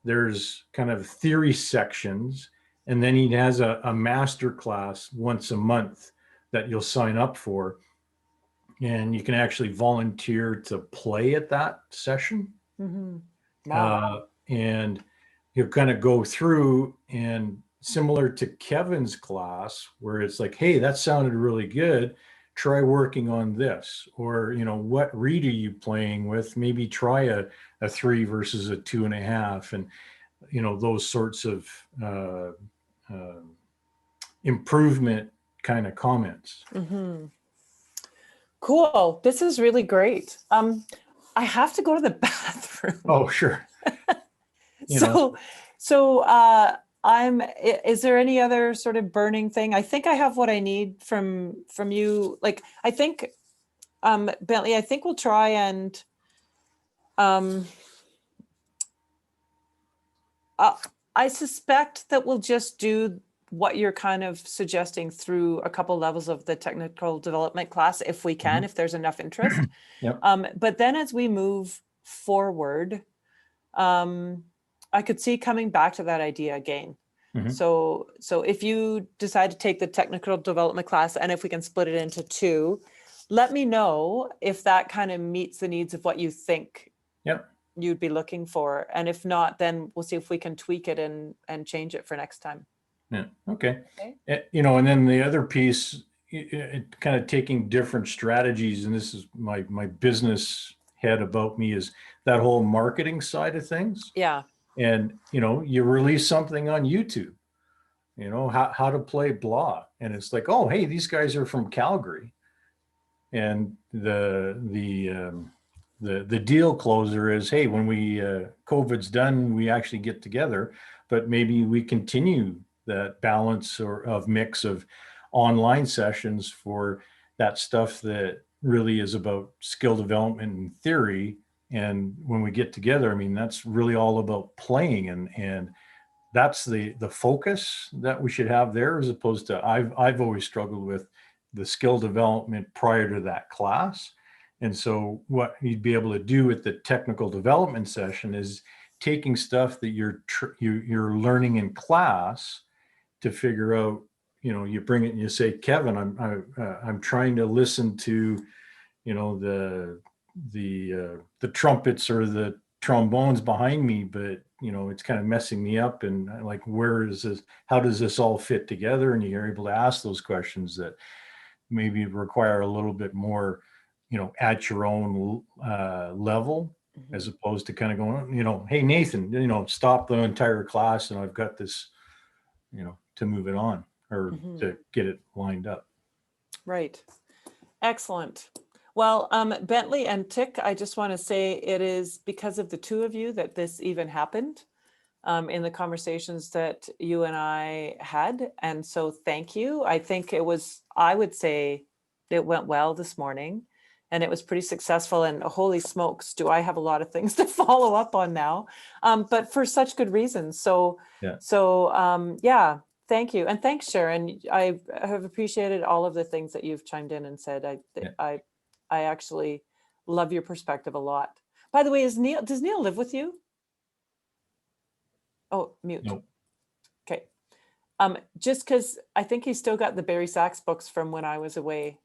there's kind of theory sections, and then he has a master class once a month that you'll sign up for. And you can actually volunteer to play at that session. Mm-hmm. Wow. And you'll kind of go through, and similar to Kevin's class, where it's like, hey, that sounded really good. Try working on this. Or, you know, what reed are you playing with? Maybe try a 3 versus a 2.5. And, you know, those sorts of improvement kind of comments. Mm-hmm. Cool. This is really great. I have to go to the bathroom. Oh, sure. Is there any other sort of burning thing? I think I have what I need from you. Like, I think, Bentley, I think we'll try and, I suspect that we'll just do what you're kind of suggesting through a couple levels of the technical development class, if we can, if there's enough interest. Yep. But then as we move forward, I could see coming back to that idea again. Mhm. So if you decide to take the technical development class, and if we can split it into 2, let me know if that kind of meets the needs of what you think Yep. you'd be looking for. And if not, then we'll see if we can tweak it and change it for next time. Yeah. Okay. You know, and then the other piece, it kind of taking different strategies, and this is my business head about me, is that whole marketing side of things. Yeah. And, you know, you release something on YouTube, you know, how to play blah. And it's like, oh, hey, these guys are from Calgary. And the deal closer is, hey, when COVID's done, we actually get together, but maybe we continue that balance of mix of online sessions for that stuff that really is about skill development and theory. And when we get together, I mean, that's really all about playing, and that's the focus that we should have there, as opposed to I've always struggled with the skill development prior to that class. And so what you'd be able to do with the technical development session is taking stuff that you're learning in class to figure out, you know, you bring it and you say, Kevin, I'm trying to listen to, you know, the trumpets or the trombones behind me, but, you know, it's kind of messing me up. And like, where is this? How does this all fit together? And you're able to ask those questions that maybe require a little bit more, you know, at your own level, as opposed to kind of going, you know, hey, Nathan, you know, stop the entire class and I've got this, you know, to move it on or to get it lined up. Right. Excellent. Well, Bentley and Tick, I just want to say it is because of the 2 of you that this even happened in the conversations that you and I had. And so thank you. I think I would say it went well this morning and it was pretty successful, and holy smokes, do I have a lot of things to follow up on now, but for such good reasons. So, yeah, thank you. And thanks, Sharon. I have appreciated all of the things that you've chimed in and said. I actually love your perspective a lot. By the way, does Neil live with you? Oh, mute. Nope. Okay. Just because I think he's still got the Barry Sachs books from when I was away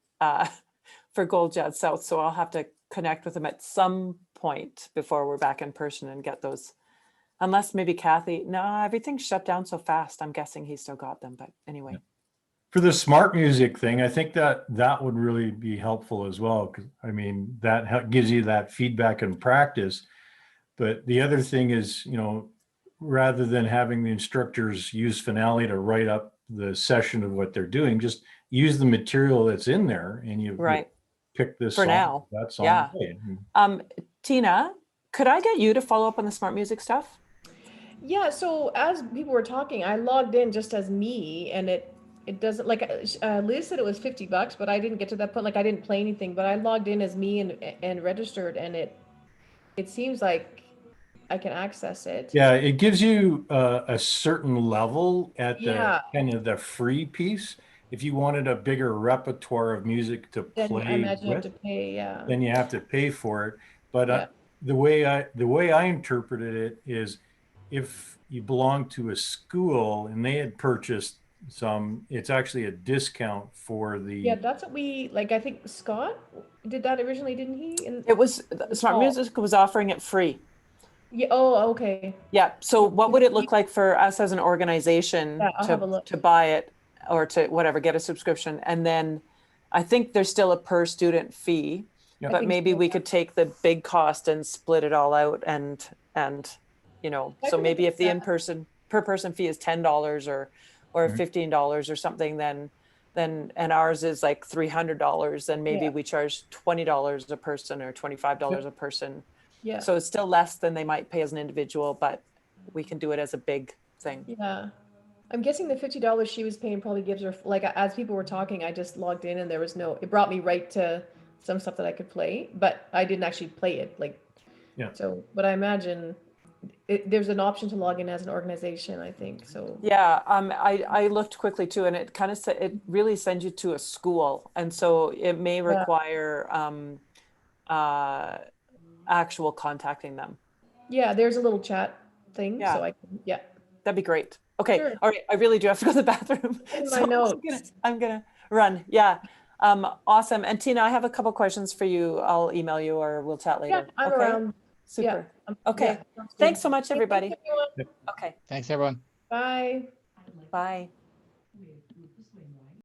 for Gold Jet South. So I'll have to connect with him at some point before we're back in person and get those Unless maybe Kathy, no, everything's shut down so fast. I'm guessing he still got them, but anyway. For the smart music thing, I think that would really be helpful as well. Because I mean, that gives you that feedback and practice. But the other thing is, you know, rather than having the instructors use Finale to write up the session of what they're doing, just use the material that's in there and you Right. pick this For song, now. that song. Yeah. Play. Tina, could I get you to follow up on the smart music stuff? Yeah, so as people were talking, I logged in just as me, and it doesn't, like, Liz said it was $50, but I didn't get to that point. Like, I didn't play anything, but I logged in as me and registered, and it seems like I can access it. Yeah, it gives you a certain level at the Yeah. kind of the free piece. If you wanted a bigger repertoire of music to Then I play imagine I have with, to pay, yeah. then you have to pay for it. But Yeah. the way I interpreted it is, if you belong to a school and they had purchased some, it's actually a discount for the. Yeah, that's what we, like, I think Scott did that originally, didn't he? And It was, Smart Music was offering it free. yeah, oh, okay. Yeah. So what would it look like for us as an organization Yeah, I'll have a look. to buy it or to whatever, get a subscription? And then I think there's still a per student fee, Yeah. but maybe we could take the big cost and split it all out and, you know, I so can maybe look if the at in-person per person fee is $10 or $15 or something, then and ours is like $300, then maybe Yeah. we charge $20 a person or $25 a person. Yeah. So it's still less than they might pay as an individual, but we can do it as a big thing. Yeah. I'm guessing the $50 she was paying probably gives her, like, as people were talking, I just logged in and there was no, it brought me right to some stuff that I could play, but I didn't actually play it. Like, Yeah. So, but I imagine there's an option to log in as an organization, I think. So Yeah, I looked quickly too, and it kind of said, it really sends you to a school. And so it may require actual contacting them. yeah, there's a little chat thing. Yeah. So I can, yeah. That'd be great. Okay. Sure. All right. I really do have to go to the bathroom. In So my notes. I'm gonna run. Yeah. Awesome. And Tina, I have a couple questions for you. I'll email you or we'll chat later. Yeah, I'm okay. around. Super. Yeah, okay. yeah, sounds good. Thanks so much, everybody. Thanks, everyone. Okay. Thanks, everyone. Bye. Bye.